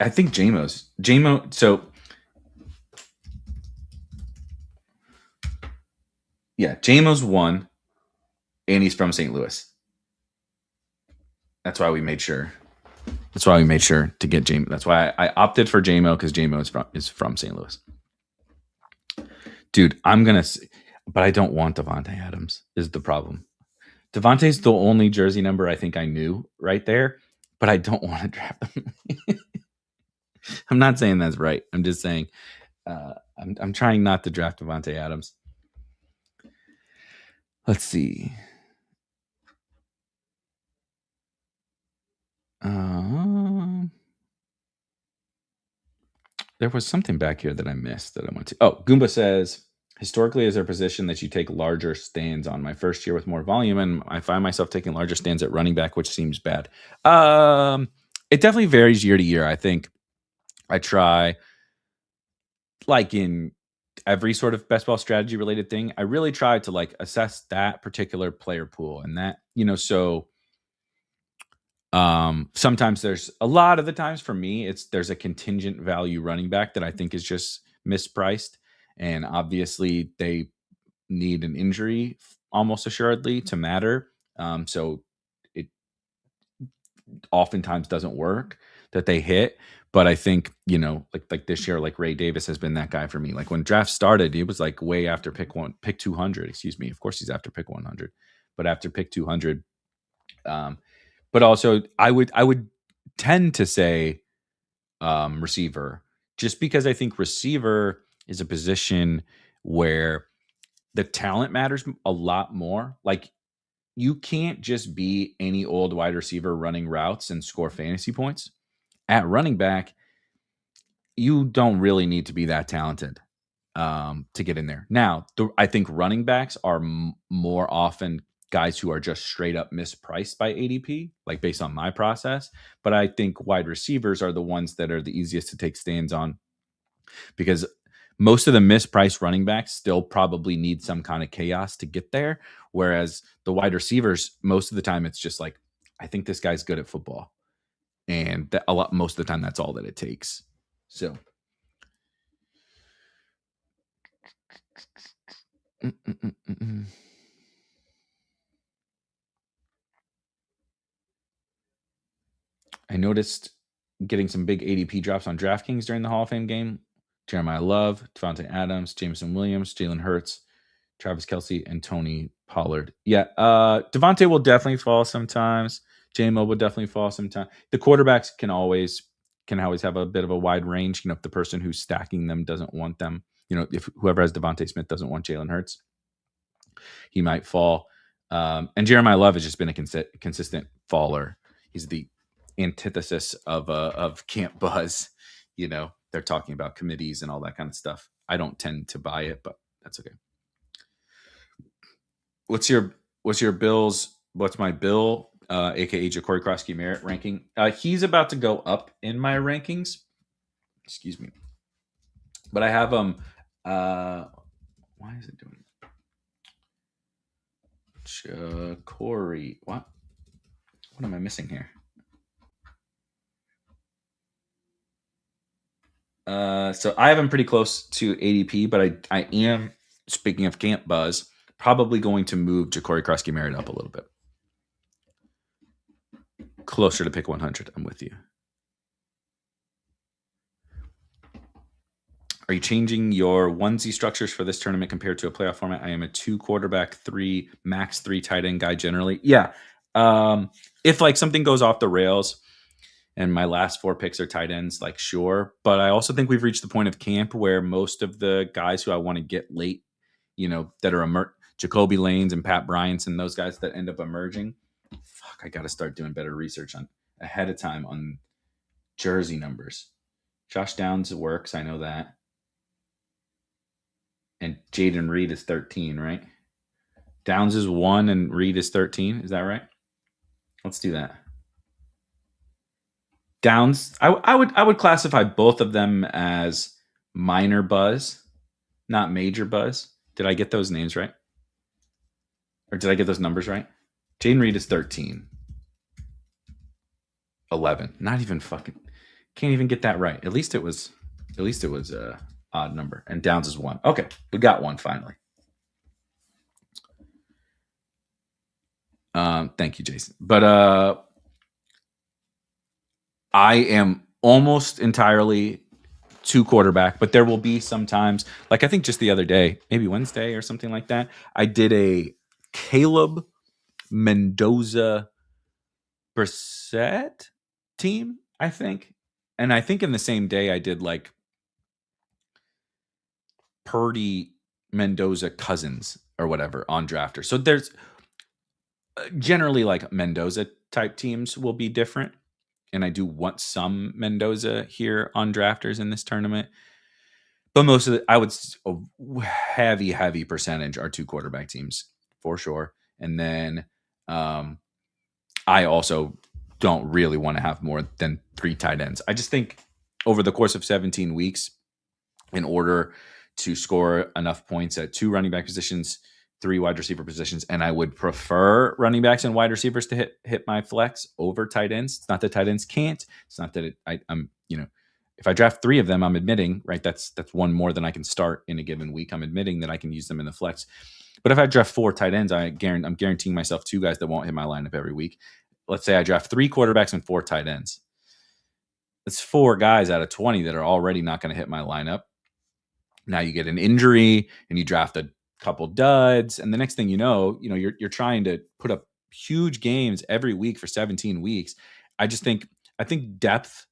I think JMO. So yeah, JMO's 1, and he's from St. Louis. That's why we made sure. That's why we made sure to get JMO. That's why I opted for JMO, because JMO is from St. Louis. Dude, but I don't want Devontae Adams is the problem. Devontae's the only jersey number I think I knew right there, but I don't want to draft him. I'm not saying that's right. I'm just saying I'm trying not to draft Devontae Adams. Let's see. There was something back here that I missed that I went to. Oh, Goomba says, historically, is there a position that you take larger stands on? My first year with more volume, and I find myself taking larger stands at running back, which seems bad. It definitely varies year to year. I think I try, like in every sort of best ball strategy related thing, I really try to like assess that particular player pool, and that, so sometimes there's a lot of the times for me, there's a contingent value running back that I think is just mispriced. And obviously they need an injury almost assuredly to matter. So it oftentimes doesn't work that they hit. But I think, like this year, like Ray Davis has been that guy for me. Like when draft started, he was like way after pick 200, excuse me. Of course he's after pick 100, but after pick 200, but also I would tend to say receiver, just because I think receiver is a position where the talent matters a lot more. Like you can't just be any old wide receiver running routes and score fantasy points. At running back, you don't really need to be that talented to get in there. Now, I think running backs are more often guys who are just straight up mispriced by ADP, like based on my process. But I think wide receivers are the ones that are the easiest to take stands on, because most of the mispriced running backs still probably need some kind of chaos to get there. Whereas the wide receivers, most of the time, it's just like, I think this guy's good at football. And most of the time, that's all that it takes. So. I noticed getting some big ADP drops on DraftKings during the Hall of Fame game. Jeremiah Love, Devontae Adams, Jameson Williams, Jalen Hurts, Travis Kelce, and Tony Pollard. Yeah, Devontae will definitely fall sometimes. J-Mo would definitely fall sometime. The quarterbacks can always have a bit of a wide range. If the person who's stacking them doesn't want them, if whoever has Devontae Smith doesn't want Jalen Hurts, he might fall. And Jeremiah Love has just been a consistent faller. He's the antithesis of Camp Buzz. They're talking about committees and all that kind of stuff. I don't tend to buy it, but that's okay. What's your Bills? What's my Bill, aka Ja'Cory Krosky merit ranking? He's about to go up in my rankings. Excuse me, but I have him. Why is it doing Ja'Cory? What am I missing here? So I have him pretty close to ADP, but I am, speaking of Camp Buzz, probably going to move Ja'Cory Krosky merit up a little bit. Closer to pick 100. I'm with you. Are you changing your onesie structures for this tournament compared to a playoff format? I am a 2 quarterback, 3 max 3 tight end guy generally. Yeah. If something goes off the rails and my last 4 picks are tight ends, sure. But I also think we've reached the point of camp where most of the guys who I want to get late, that are Jacoby Lanes and Pat Bryant's and those guys that end up emerging. Fuck, I got to start doing better research on ahead of time on jersey numbers. Josh Downs works. I know that. And Jaden Reed is 13, right? Downs is 1 and Reed is 13. Is that right? Let's do that. Downs, I would classify both of them as minor buzz, not major buzz. Did I get those names right? Or did I get those numbers right? Jaden Reed is 13. 11. Not even fucking, can't even get that right. At least it was a odd number. And Downs is 1. Okay, we got one finally. Thank you, Jason. But I am almost entirely 2 quarterback, but there will be sometimes, I think just the other day, maybe Wednesday or something like that, I did a Caleb Mendoza Brissett team, I think. And I think in the same day I did Purdy Mendoza Cousins or whatever on Drafters. So there's generally Mendoza type teams will be different. And I do want some Mendoza here on Drafters in this tournament. But most of I would a heavy percentage are 2 quarterback teams for sure. And then I also don't really want to have more than 3 tight ends. I just think over the course of 17 weeks, in order to score enough points at 2 running back positions, 3 wide receiver positions, and I would prefer running backs and wide receivers to hit my flex over tight ends. It's not that tight ends can't. It's not that I'm if I draft 3 of them, I'm admitting, right, that's 1 more than I can start in a given week. I'm admitting that I can use them in the flex. But if I draft 4 tight ends, I'm guaranteeing myself 2 guys that won't hit my lineup every week. Let's say I draft 3 quarterbacks and 4 tight ends. That's 4 guys out of 20 that are already not going to hit my lineup. Now you get an injury and you draft a couple duds, and the next thing you're trying to put up huge games every week for 17 weeks. I think depth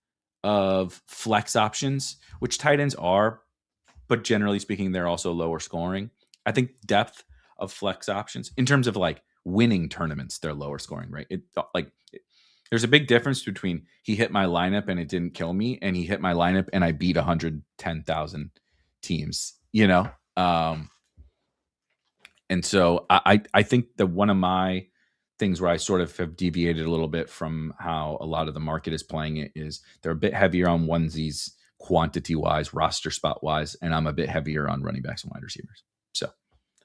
of flex options, which tight ends are, but generally speaking, they're also lower scoring. I think depth of flex options in terms of winning tournaments, they're lower scoring, right? There's a big difference between he hit my lineup and it didn't kill me, and he hit my lineup and I beat 110,000 teams, and so I think that one of my things where I sort of have deviated a little bit from how a lot of the market is playing it is they're a bit heavier on onesies quantity wise, roster spot wise, and I'm a bit heavier on running backs and wide receivers. So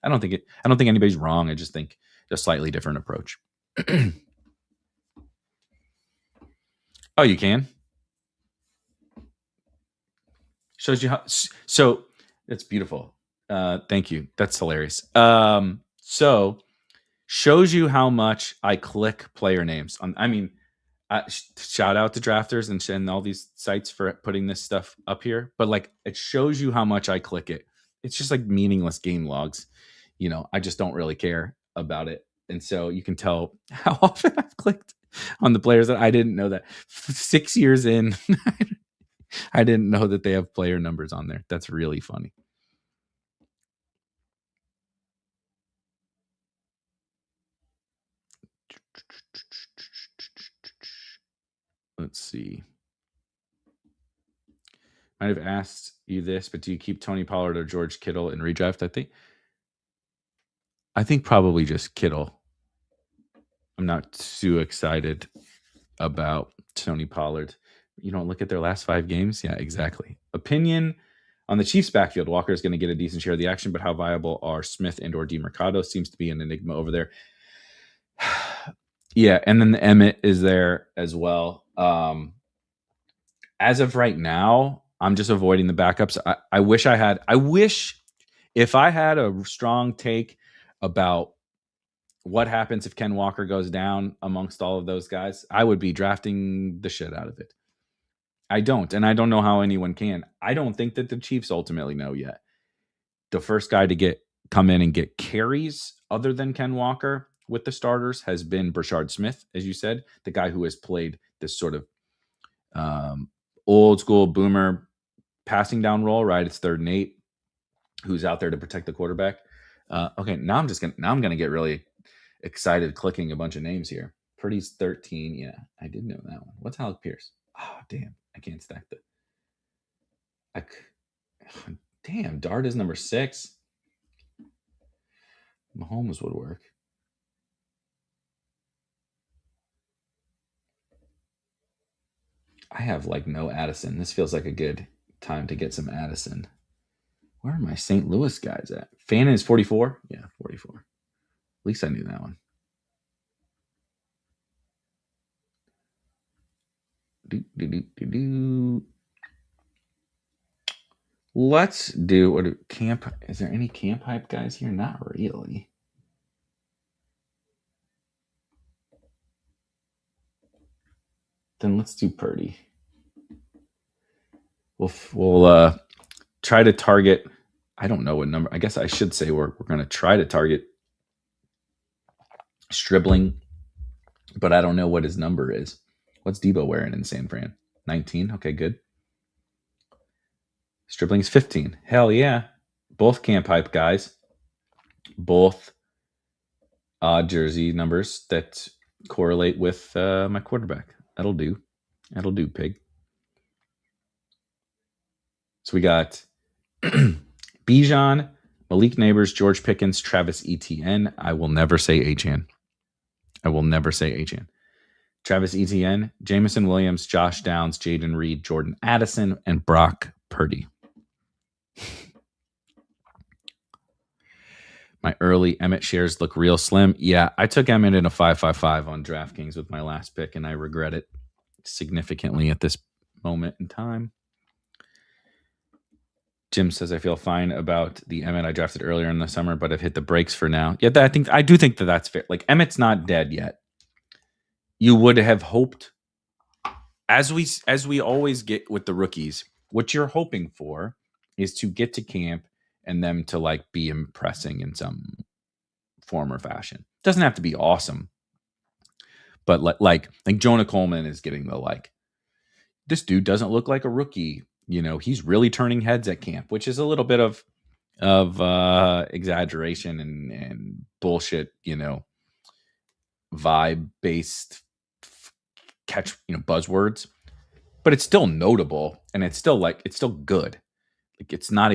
I don't think anybody's wrong. I just think a slightly different approach. Oh, you can? Shows you how. So that's beautiful. Thank you. That's hilarious. So shows you how much I click player names. Shout out to Drafters and all these sites for putting this stuff up here. But it shows you how much I click it. It's just meaningless game logs. I just don't really care about it. And so you can tell how often I've clicked on the players that I didn't know that 6 years in, I didn't know that they have player numbers on there. That's really funny. Let's see. Might have asked you this, but do you keep Tony Pollard or George Kittle in redraft? I think probably just Kittle. I'm not too excited about Tony Pollard. You don't look at their last 5 games? Yeah, exactly. Opinion on the Chiefs' backfield. Walker is going to get a decent share of the action, but how viable are Smith and or DeMercado? Seems to be an enigma over there. Yeah, and then the Emmett is there as well. As of right now, I'm just avoiding the backups. I wish if I had a strong take about what happens if Ken Walker goes down amongst all of those guys, I would be drafting the shit out of it. I don't, and I don't know how anyone can. I don't think that the Chiefs ultimately know yet. The first guy to come in and get carries other than Ken Walker with the starters has been Brashard Smith, as you said, the guy who has played this sort of old school boomer passing down role, right? It's 3rd and 8, who's out there to protect the quarterback. Okay, now I'm gonna get really excited clicking a bunch of names here. Purdy's 13. Yeah, I did know that one. What's Alec Pierce? Oh, damn. I can't stack the. Damn, Dart is number 6. Mahomes would work. I have like no Addison. This feels like a good time to get some Addison. Where are my St. Louis guys at? Fannin is 44? Yeah, 44. At least I knew that one. Let's do camp. Is there any camp hype guys here? Not really. Then let's do Purdy. We'll try to target. I don't know what number. I guess I should say we're going to try to target Stribling, but I don't know what his number is. What's Debo wearing in San Fran? 19. Okay, good. Stribling's 15. Hell yeah. Both camp hype guys. Both jersey numbers that correlate with my quarterback. That'll do. That'll do, pig. So we got Bijan, Malik Neighbors, George Pickens, Travis Etienne. I will never say Achan. Travis Etienne, Jameson Williams, Josh Downs, Jaden Reed, Jordan Addison, and Brock Purdy. My early Emmett shares look real slim. Yeah, I took Emmett in a 5.55 on DraftKings with my last pick, and I regret it significantly at this moment in time. Jim says, I feel fine about the Emmett I drafted earlier in the summer, but I've hit the brakes for now. Yeah, I do think that that's fair. Like, Emmett's not dead yet. You would have hoped, as we always get with the rookies, what you're hoping for is to get to camp and them to like be impressing in some form or fashion. Doesn't have to be awesome, but like Jonah Coleman is getting the like, this dude doesn't look like a rookie. You know, he's really turning heads at camp, which is a little bit of exaggeration and bullshit, you know, vibe based buzzwords, but it's still notable and it's still good. Like, it's not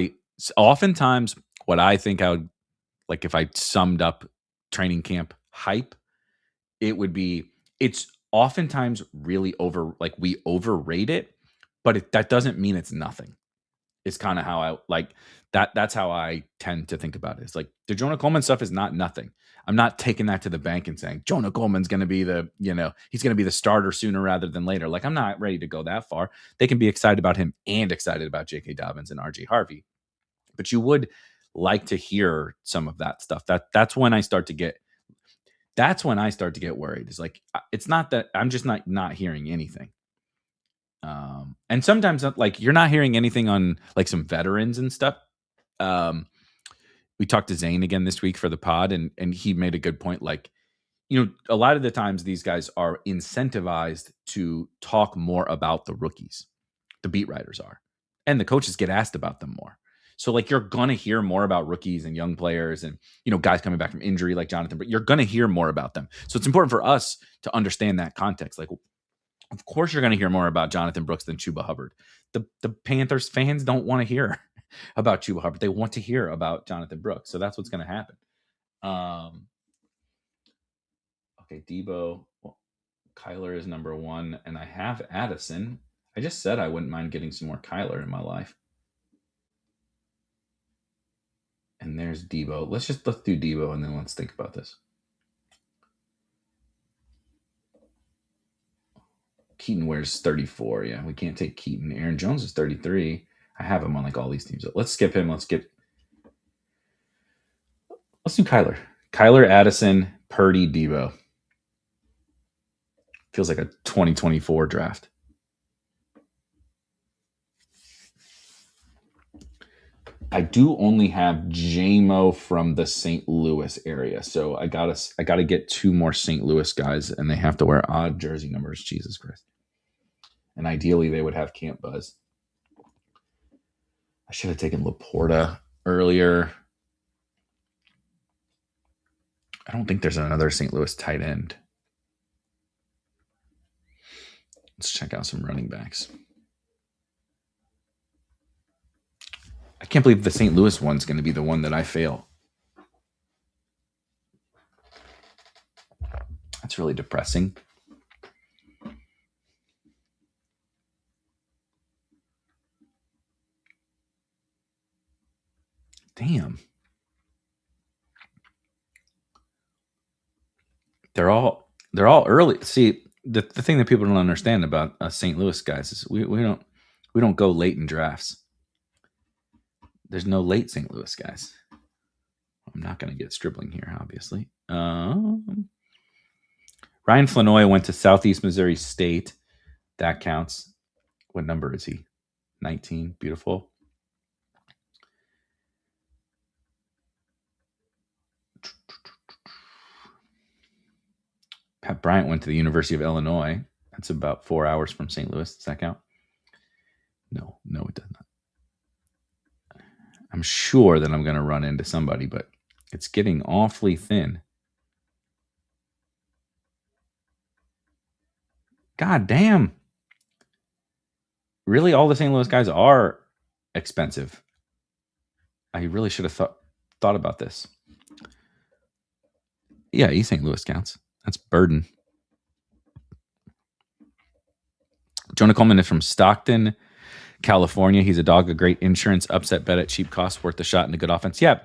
oftentimes what I think I would like if I summed up training camp hype, it would be, it's oftentimes really we overrate it, but that doesn't mean it's nothing. It's kind of how I like that. That's how I tend to think about it. It's like the Jonah Coleman stuff is not nothing. I'm not taking that to the bank and saying Jonah Coleman's going to be he's going to be the starter sooner rather than later. Like, I'm not ready to go that far. They can be excited about him and excited about J.K. Dobbins and R.J. Harvey, but you would like to hear some of that stuff. That's when I start to get worried. It's like, it's not that I'm just not hearing anything. And sometimes like you're not hearing anything on like some veterans and stuff. We talked to Zane again this week for the pod, and he made a good point. Like, a lot of the times these guys are incentivized to talk more about the rookies. The beat writers are, and the coaches get asked about them more. So like you're gonna hear more about rookies and young players and guys coming back from injury like Jonathan, but you're gonna hear more about them. So it's important for us to understand that context. Like, of course, you're gonna hear more about Jonathan Brooks than Chuba Hubbard. The Panthers fans don't want to hear about Chuba Hubbard. They want to hear about Jonathan Brooks. So that's what's gonna happen. Okay, Debo. Well, Kyler is number 1, and I have Addison. I just said I wouldn't mind getting some more Kyler in my life. And there's Debo. Let's do Debo, and then let's think about this. Keaton wears 34. Yeah, we can't take Keaton. Aaron Jones is 33. I have him on like all these teams. Let's skip him. Let's do Kyler. Kyler, Addison, Purdy, Debo. Feels like a 2024 draft. I do only have JMO from the St. Louis area, so I gotta get 2 more St. Louis guys, and they have to wear odd jersey numbers. Jesus Christ! And ideally, they would have Camp Buzz. I should have taken Laporta earlier. I don't think there's another St. Louis tight end. Let's check out some running backs. I can't believe the St. Louis one's going to be the one that I fail. That's really depressing. Damn. They're all early. See, the thing that people don't understand about us St. Louis guys is we don't go late in drafts. There's no late St. Louis guys. I'm not going to get Stribling here, obviously. Ryan Flanoy went to Southeast Missouri State. That counts. What number is he? 19. Beautiful. Pat Bryant went to the University of Illinois. That's about 4 hours from St. Louis. Does that count? No, it does not. I'm sure that I'm going to run into somebody, but it's getting awfully thin. God damn. Really, all the St. Louis guys are expensive. I really should have thought about this. Yeah, East St. Louis counts. That's Burden. Jonah Coleman is from Stockton, California. He's a dog, a great insurance upset bet at cheap cost, worth the shot and a good offense. Yeah,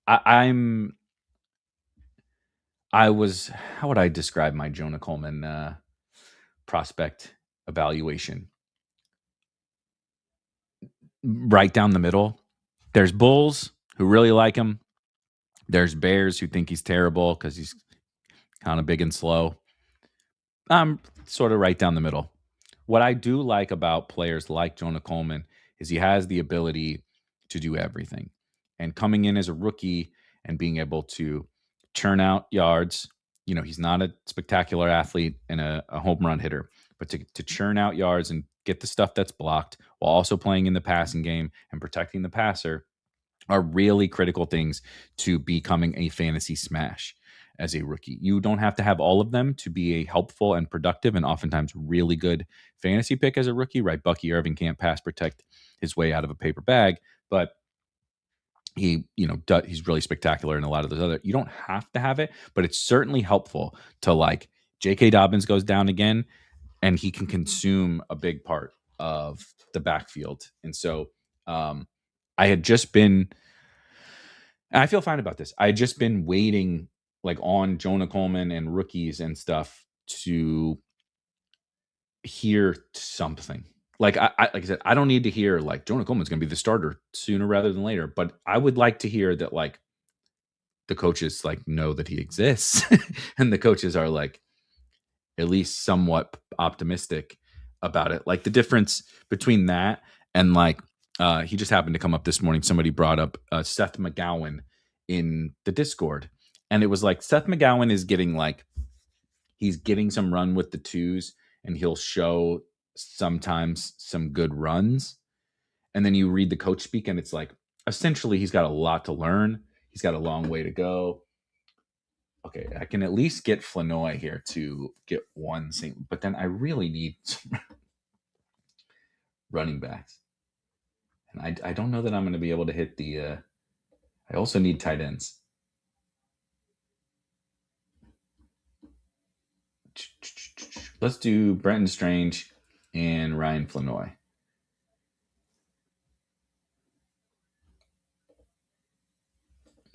I was, how would I describe my Jonah Coleman prospect evaluation? Right down the middle. There's Bulls who really like him. There's Bears who think he's terrible because he's kind of big and slow. I'm sort of right down the middle. What I do like about players like Jonah Coleman is he has the ability to do everything. And coming in as a rookie and being able to churn out yards, he's not a spectacular athlete and a home run hitter, but to churn out yards and get the stuff that's blocked while also playing in the passing game and protecting the passer are really critical things to becoming a fantasy smash as a rookie. You don't have to have all of them to be a helpful and productive and oftentimes really good fantasy pick as a rookie, right? Bucky Irving can't pass protect his way out of a paper bag, but he's really spectacular in a lot of those other. You don't have to have it, but it's certainly helpful to like J.K. Dobbins goes down again and he can consume a big part of the backfield. And so I had just been, and I feel fine about this. I had just been waiting like on Jonah Coleman and rookies and stuff to hear something. Like like I said, I don't need to hear like Jonah Coleman's going to be the starter sooner rather than later, but I would like to hear that like the coaches like know that he exists and the coaches are like at least somewhat optimistic about it. Like the difference between that and like he just happened to come up this morning. Somebody brought up Seth McGowan in the Discord. And it was like Seth McGowan is getting like he's getting some run with the twos, and he'll show sometimes some good runs. And then you read the coach speak, and it's like, essentially, he's got a lot to learn. He's got a long way to go. Okay, I can at least get Flanoy here to get one single, but then I really need some running backs. And I don't know that I'm going to be able to hit the. I also need tight ends. Let's do Brenton Strange and Ryan Flanoy.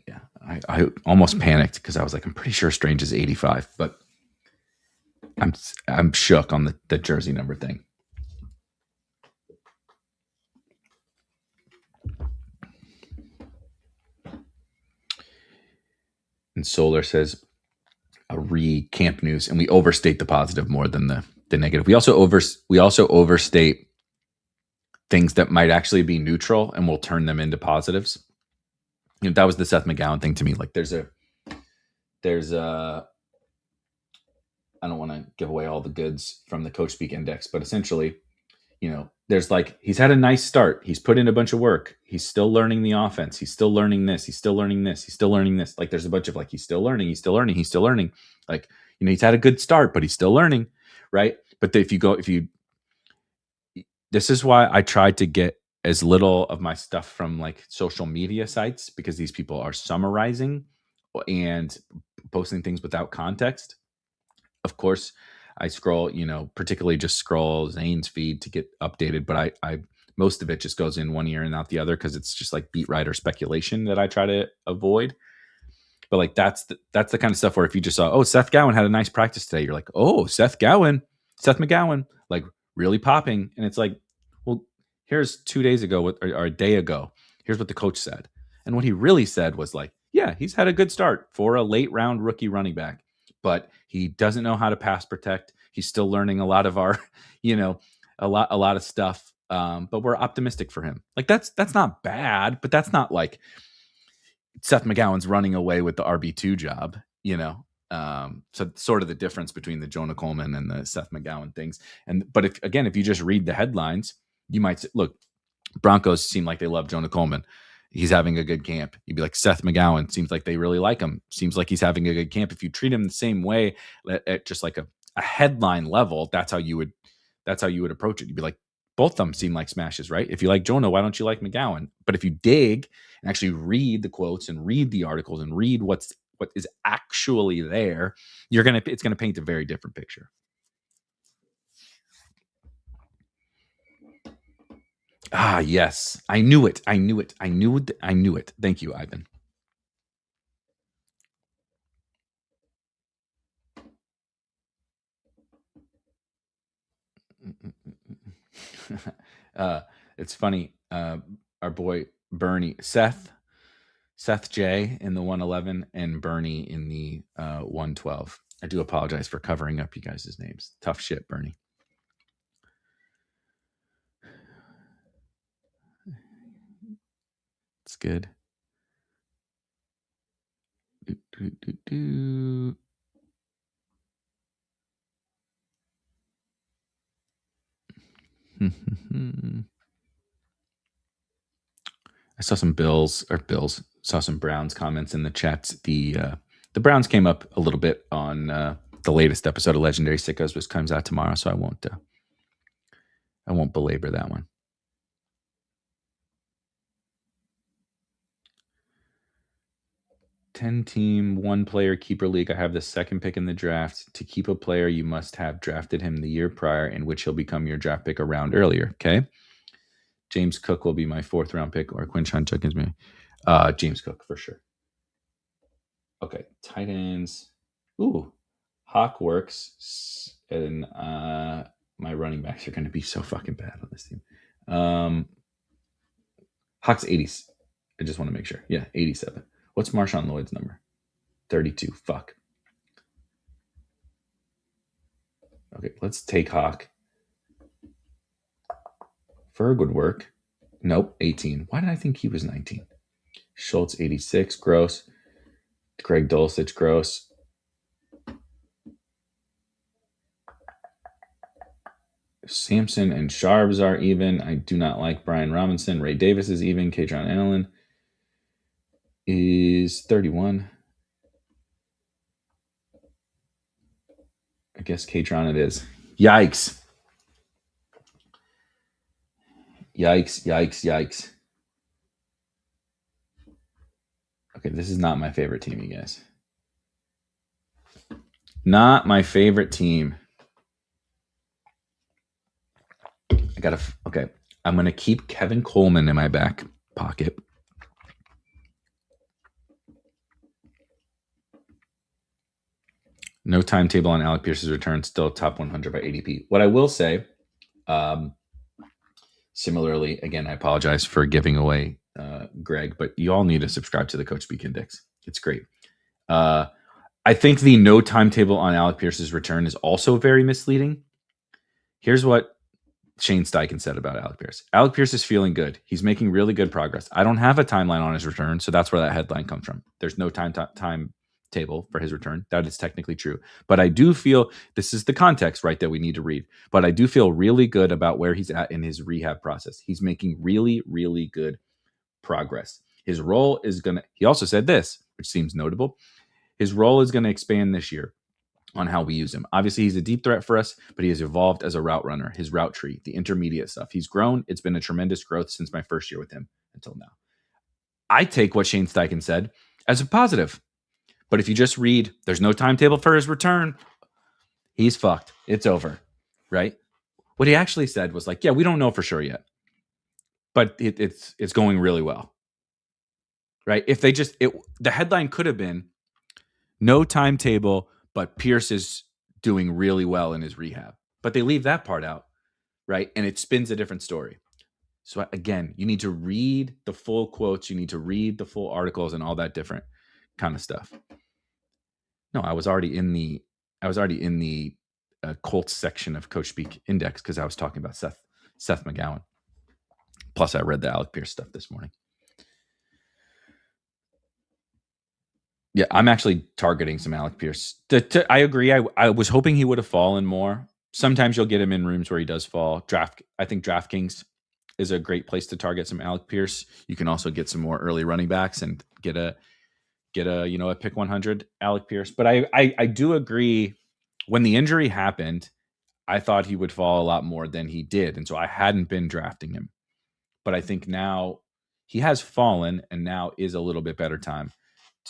Yeah, I almost panicked because I was like, I'm pretty sure Strange is 85, but I'm shook on the jersey number thing. And Solar says camp news, and we overstate the positive more than the negative. We also overstate things that might actually be neutral, and we'll turn them into positives. You know, that was the Seth McGowan thing to me. Like there's a I don't want to give away all the goods from the Coach Speak Index, but essentially, you know, there's like, he's had a nice start. He's put in a bunch of work. He's still learning the offense. He's still learning this. He's still learning this. He's still learning this. Like there's a bunch of like, he's still learning. He's still learning. He's still learning. Like, you know, he's had a good start, but he's still learning. Right. But this is why I tried to get as little of my stuff from like social media sites, because these people are summarizing and posting things without context. Of course, I scroll, you know, particularly just scroll Zane's feed to get updated, but I most of it just goes in one ear and out the other because it's just like beat writer speculation that I try to avoid. But like that's the kind of stuff where if you just saw, oh, Seth Gowan had a nice practice today, you're like, oh, Seth McGowan, like really popping, and it's like, well, here's 2 days ago or a day ago, here's what the coach said, and what he really said was like, yeah, he's had a good start for a late round rookie running back, but he doesn't know how to pass protect. He's still learning a lot of our, you know, a lot of stuff. But we're optimistic for him. Like that's not bad, but that's not like Seth McGowan's running away with the RB2 job, you know. So sort of the difference between the Jonah Coleman and the Seth McGowan things. But if you just read the headlines, you might say, look, Broncos seem like they love Jonah Coleman. He's having a good camp. You'd be like, Seth McGowan seems like they really like him. Seems like he's having a good camp. If you treat him the same way at just like a headline level, that's how you would approach it. You'd be like, both of them seem like smashes, right? If you like Jonah, why don't you like McGowan? But if you dig and actually read the quotes and read the articles and read what is actually there, it's gonna paint a very different picture. Ah, yes. I knew it. Thank you, Ivan. It's funny. Our boy Bernie, Seth J in the 111 and Bernie in the 112. I do apologize for covering up you guys' names. Tough shit, Bernie. It's good. I saw some saw some Browns comments in the chats. The Browns came up a little bit on the latest episode of Legendary Sickos, which comes out tomorrow, so I won't belabor that one. 10-team, 1-player keeper league. I have the second pick in the draft. To keep a player, you must have drafted him the year prior, in which he'll become your draft pick a round earlier. Okay. James Cook will be my 4th round pick, or Quinshon Judkins me. James Cook for sure. Okay, tight ends. Ooh, Hawk works, and my running backs are going to be so fucking bad on this team. Hawk's 80s. I just want to make sure. Yeah, 87. What's Marshawn Lloyd's number? 32. Fuck. Okay, let's take Hawk. Ferg would work. Nope, 18. Why did I think he was 19? Schultz, 86. Gross. Greg Dulcich, gross. Sampson and Sharps are even. I do not like Brian Robinson. Ray Davis is even. Katron Allen is 31. I guess Katron it is. Yikes. Yikes. Okay, this is not my favorite team, you guys. Not my favorite team. Okay. I'm going to keep Kevin Coleman in my back pocket. No timetable on Alec Pierce's return. Still top 100 by ADP. What I will say, similarly, again, I apologize for giving away Greg, but you all need to subscribe to the Coach Speak Index. It's great. I think the no timetable on Alec Pierce's return is also very misleading. Here's what Shane Steichen said about Alec Pierce. Alec Pierce is feeling good. He's making really good progress. I don't have a timeline on his return, so that's where that headline comes from. There's no timetable for his return. That is technically true. But I do feel, this is the context, right, that we need to read. But I do feel really good about where he's at in his rehab process. He's making really, really good progress. His role is going to, he also said this, which seems notable. His role is going to expand this year on how we use him. Obviously, he's a deep threat for us, but he has evolved as a route runner, his route tree, the intermediate stuff. He's grown. It's been a tremendous growth since my first year with him until now. I take what Shane Steichen said as a positive. But if you just read, there's no timetable for his return, he's fucked. It's over, right? What he actually said was like, yeah, we don't know for sure yet, but it's going really well, right? If they just, the headline could have been, no timetable, but Pierce is doing really well in his rehab. But they leave that part out, right? And it spins a different story. So again, you need to read the full quotes. You need to read the full articles and all that different kind of stuff. No, I was already in the Colts section of Coach Speak Index because I was talking about Seth McGowan. Plus, I read the Alec Pierce stuff this morning. Yeah, I'm actually targeting some Alec Pierce. I agree. I was hoping he would have fallen more. Sometimes you'll get him in rooms where he does fall. I think DraftKings is a great place to target some Alec Pierce. You can also get some more early running backs and get a pick 100 Alec Pierce. But I do agree. When the injury happened, I thought he would fall a lot more than he did, and so I hadn't been drafting him. But I think now he has fallen, and now is a little bit better time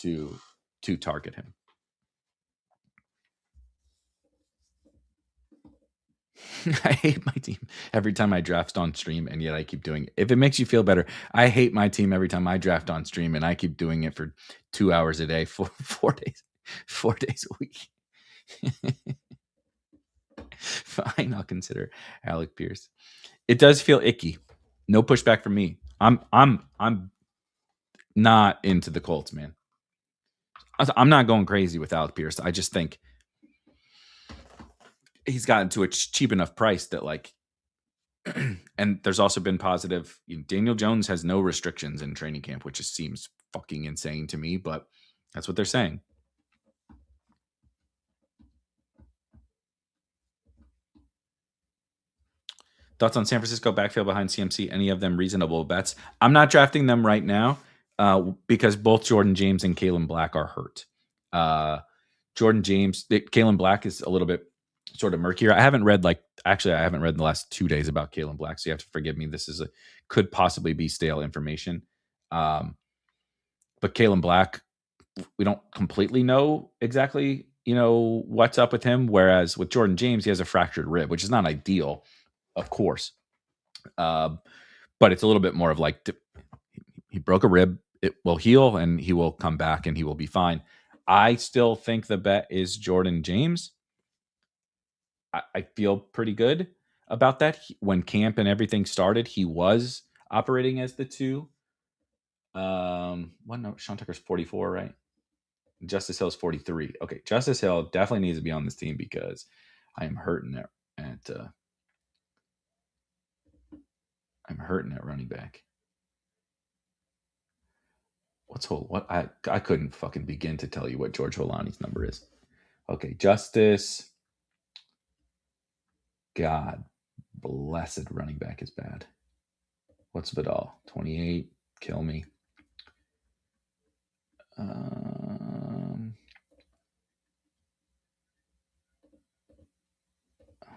to target him. I hate my team every time I draft on stream, and yet I keep doing it. If it makes you feel better, I hate my team every time I draft on stream, and I keep doing it for 2 hours a day, for 4 days a week. Fine, I'll consider Alec Pierce. It does feel icky. No pushback from me. I'm not into the Colts, man. I'm not going crazy with Alec Pierce. I just think he's gotten to a cheap enough price that, like, and there's also been positive. Daniel Jones has no restrictions in training camp, which just seems fucking insane to me, but that's what they're saying. Thoughts on San Francisco backfield behind CMC? Any of them reasonable bets? I'm not drafting them right now because both Jordan James and Kalen Black are hurt. Jordan James, Kalen Black is a little bit sort of murkier. I haven't read the last 2 days about Kalen Black, so you have to forgive me. This could possibly be stale information. But Kalen Black, we don't completely know exactly, what's up with him. Whereas with Jordan James, he has a fractured rib, which is not ideal, of course. But it's a little bit more of like, he broke a rib. It will heal and he will come back and he will be fine. I still think the bet is Jordan James. I feel pretty good about that. When camp and everything started, he was operating as the 2. Sean Tucker's 44, right? Justice Hill's 43. Okay, Justice Hill definitely needs to be on this team because I am hurting at running back. I couldn't fucking begin to tell you what George Holani's number is. Okay, Justice. God blessed running back is bad. What's Vidal? 28. Kill me. Oh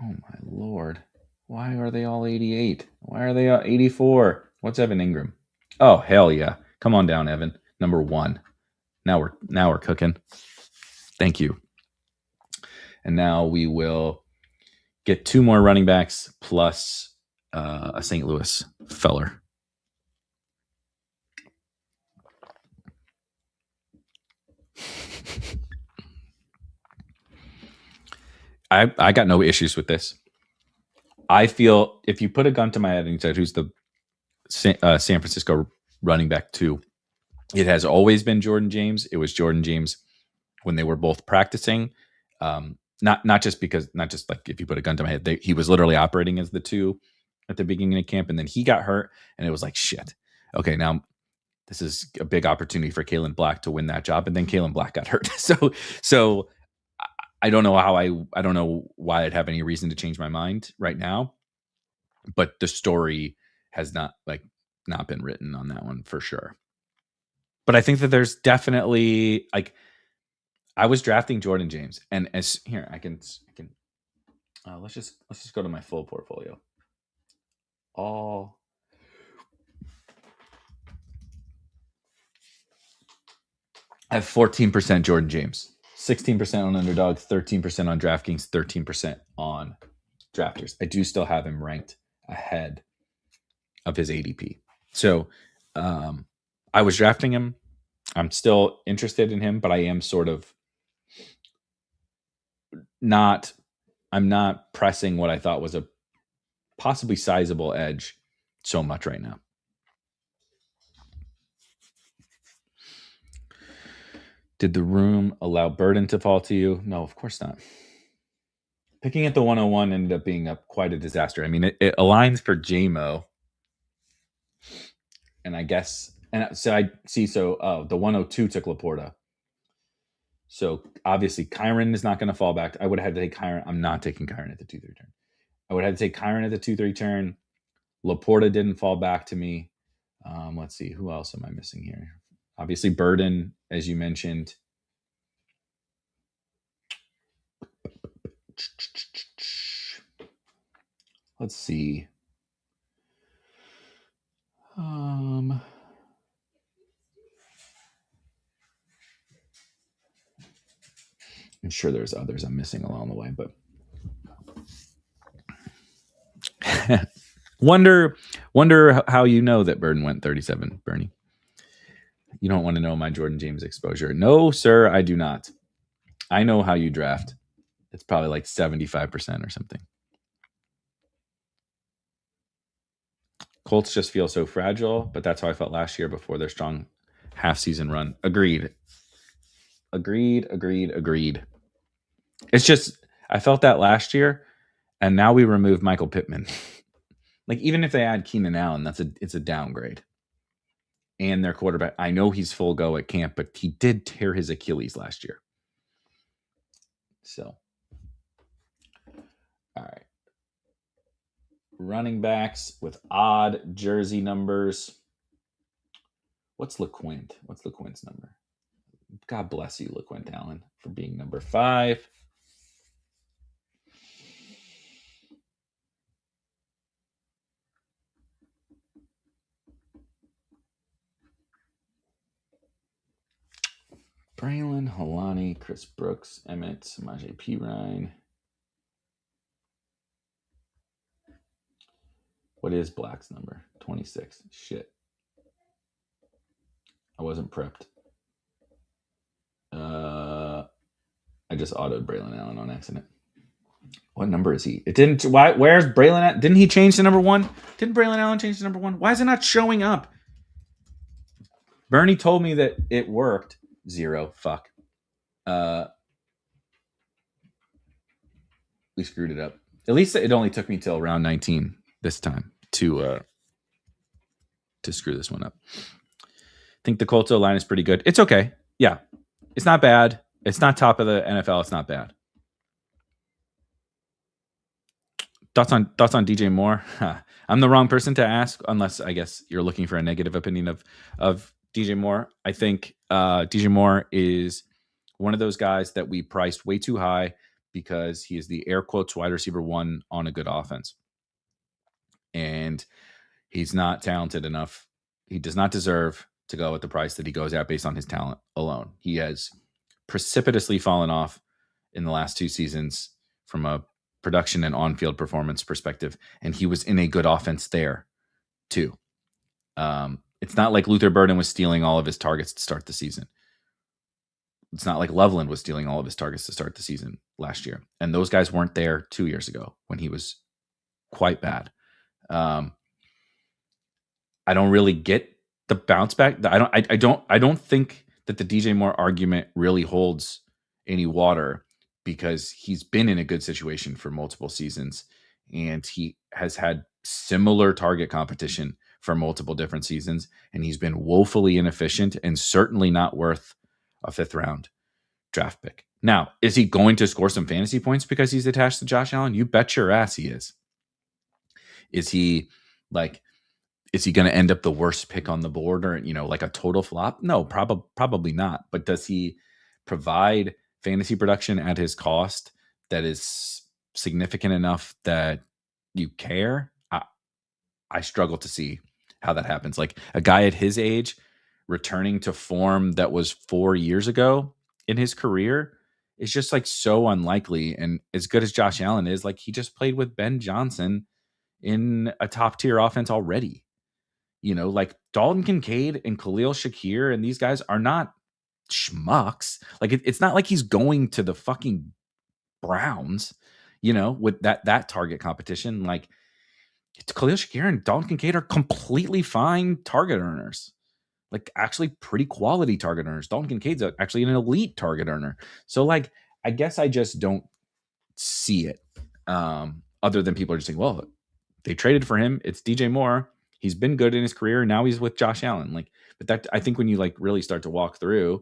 my Lord. Why are they all 88? Why are they all 84? What's Evan Ingram? Oh, hell yeah. Come on down, Evan. Number 1. Now we're cooking. Thank you. And now we will get 2 more running backs plus a St. Louis feller. I got no issues with this. I feel if you put a gun to my head and said who's the San Francisco running back 2, it has always been Jordan James. It was Jordan James when they were both practicing. Not just like if you put a gun to my head, he was literally operating as the 2 at the beginning of camp, and then he got hurt, and it was like shit. Okay, now this is a big opportunity for Kalen Black to win that job, and then Kalen Black got hurt. So I don't know I don't know why I'd have any reason to change my mind right now, but the story has not been written on that one for sure. But I think that there's definitely I was drafting Jordan James, and as here I can let's just go to my full portfolio. I have 14% Jordan James, 16% on Underdog, 13% on DraftKings, 13% on Drafters. I do still have him ranked ahead of his ADP. So I was drafting him. I'm still interested in him, but I am sort of I'm not pressing what I thought was a possibly sizable edge so much right now. Did the room allow Burden to fall to you? No, of course not. Picking at the 101 ended up being quite a disaster. I mean, it aligns for JMO. And I guess, and so I see, so the 102 took Laporta. So obviously Kyron is not going to fall back. I would have had to take Kyron. I'm not taking Kyron at the 2-3 turn. I would have to take Kyron at the 2-3 turn. Laporta didn't fall back to me. Let's see. Who else am I missing here? Obviously Burden, as you mentioned. Let's see. I'm sure there's others I'm missing along the way, but wonder how you know that Burden went 37, Bernie. You don't want to know my Jordan James exposure. No, sir, I do not. I know how you draft. It's probably like 75% or something. Colts just feel so fragile, but that's how I felt last year before their strong half-season run. Agreed. It's just, I felt that last year, and now we removed Michael Pittman. Like, even if they add Keenan Allen, it's a downgrade. And their quarterback, I know he's full go at camp, but he did tear his Achilles last year. So, all right. Running backs with odd jersey numbers. What's LeQuint? What's LeQuint's number? God bless you, LeQuint Allen, for being number 5. Braylon, Halani, Chris Brooks, Emmett, Samaje Perine. What is Black's number? 26. Shit. I wasn't prepped. I just autoed Braylon Allen on accident. What number is he? It didn't. Why? Where's Braylon? Didn't he change to number 1? Didn't Braylon Allen change to number 1? Why is it not showing up? Bernie told me that it worked. 0. Fuck. We screwed it up. At least it only took me till round 19 this time to screw this one up. I think the Colts line is pretty good. It's okay. Yeah. It's not bad. It's not top of the NFL. It's not bad. Thoughts on DJ Moore? I'm the wrong person to ask, unless I guess you're looking for a negative opinion of DJ Moore. I think DJ Moore is one of those guys that we priced way too high because he is the air quotes wide receiver one on a good offense, and he's not talented enough. He does not deserve to go at the price that he goes at based on his talent alone. He has precipitously fallen off in the last 2 seasons from a production and on-field performance perspective, and he was in a good offense there too. It's not like Luther Burden was stealing all of his targets to start the season. It's not like Loveland was stealing all of his targets to start the season last year, and those guys weren't there 2 years ago when he was quite bad. I don't really get the bounce back. I don't think that the DJ Moore argument really holds any water, because he's been in a good situation for multiple seasons, and he has had similar target competition for multiple different seasons, and he's been woefully inefficient and certainly not worth a 5th round draft pick. Now, is he going to score some fantasy points because he's attached to Josh Allen? You bet your ass he is. Is he going to end up the worst pick on the board, or, like a total flop? No, probably not. But does he provide fantasy production at his cost that is significant enough that you care? I struggle to see how that happens. Like, a guy at his age returning to form that was 4 years ago in his career is just like so unlikely. And as good as Josh Allen is, like, he just played with Ben Johnson in a top tier offense already. Like Dalton Kincaid and Khalil Shakir and these guys are not schmucks. Like, it's not like he's going to the fucking Browns, with that target competition. Like, Khalil Shakir and Dalton Kincaid are completely fine target earners. Like, actually pretty quality target earners. Dalton Kincaid's actually an elite target earner. So, like, I guess I just don't see it. Other than people are just saying, well, they traded for him. It's DJ Moore. He's been good in his career. Now he's with Josh Allen. Like, but that, I think when you like really start to walk through,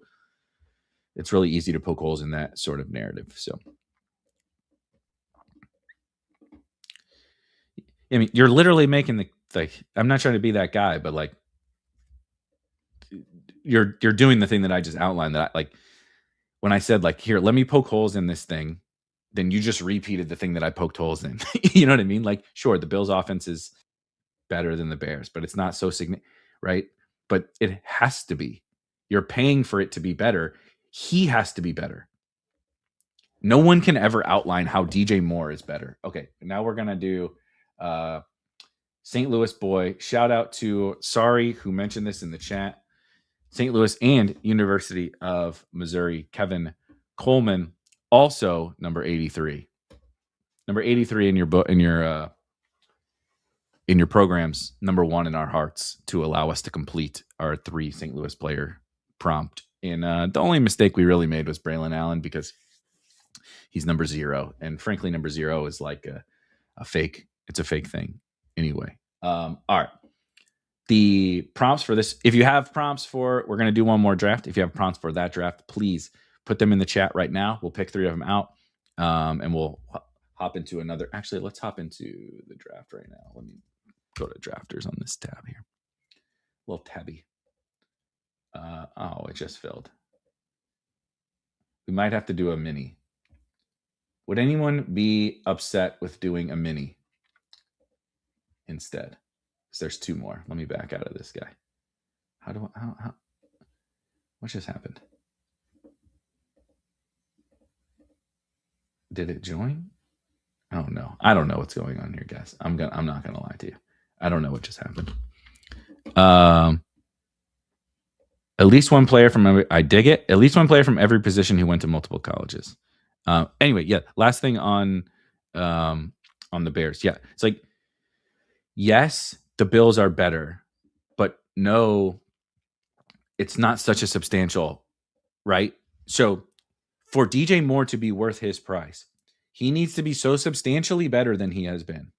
it's really easy to poke holes in that sort of narrative. So, I mean, you're literally making I'm not trying to be that guy, but like, you're doing the thing that I just outlined, that I, like, when I said, like, here, let me poke holes in this thing, then you just repeated the thing that I poked holes in. You know what I mean? Like, sure, the Bills offense is better than the Bears, but it's not so significant, right? But it has to be. You're paying for it to be better. He has to be better. No one can ever outline how DJ Moore is better. Okay, now we're going to do St. Louis boy. Shout out to Sorry, who mentioned this in the chat. St. Louis and University of Missouri, Kevin Coleman, also number 83. Number 83 in your book, in your programs, number 1 in our hearts, to allow us to complete our 3 St. Louis player prompt. And the only mistake we really made was Braylon Allen, because he's number 0. And frankly, number 0 is like a fake. It's a fake thing anyway. All right. The prompts for this, if you have prompts for, we're going to do one more draft. If you have prompts for that draft, please put them in the chat right now. We'll pick 3 of them out, and we'll hop into another. Actually, let's hop into the draft right now. Let me go to drafters on this tab here. Little tabby. Oh, it just filled. We might have to do a mini. Would anyone be upset with doing a mini instead? Because there's 2 more. Let me back out of this guy. How what just happened? Did it join? Oh no. I don't know what's going on here, guys. I'm not gonna lie to you. I don't know what just happened. At least one player from every, I dig it. At least one player from every position who went to multiple colleges. Anyway, yeah. Last thing on the Bears. Yeah, it's like, yes, the Bills are better, but no, it's not such a substantial, right? So for DJ Moore to be worth his price, he needs to be so substantially better than he has been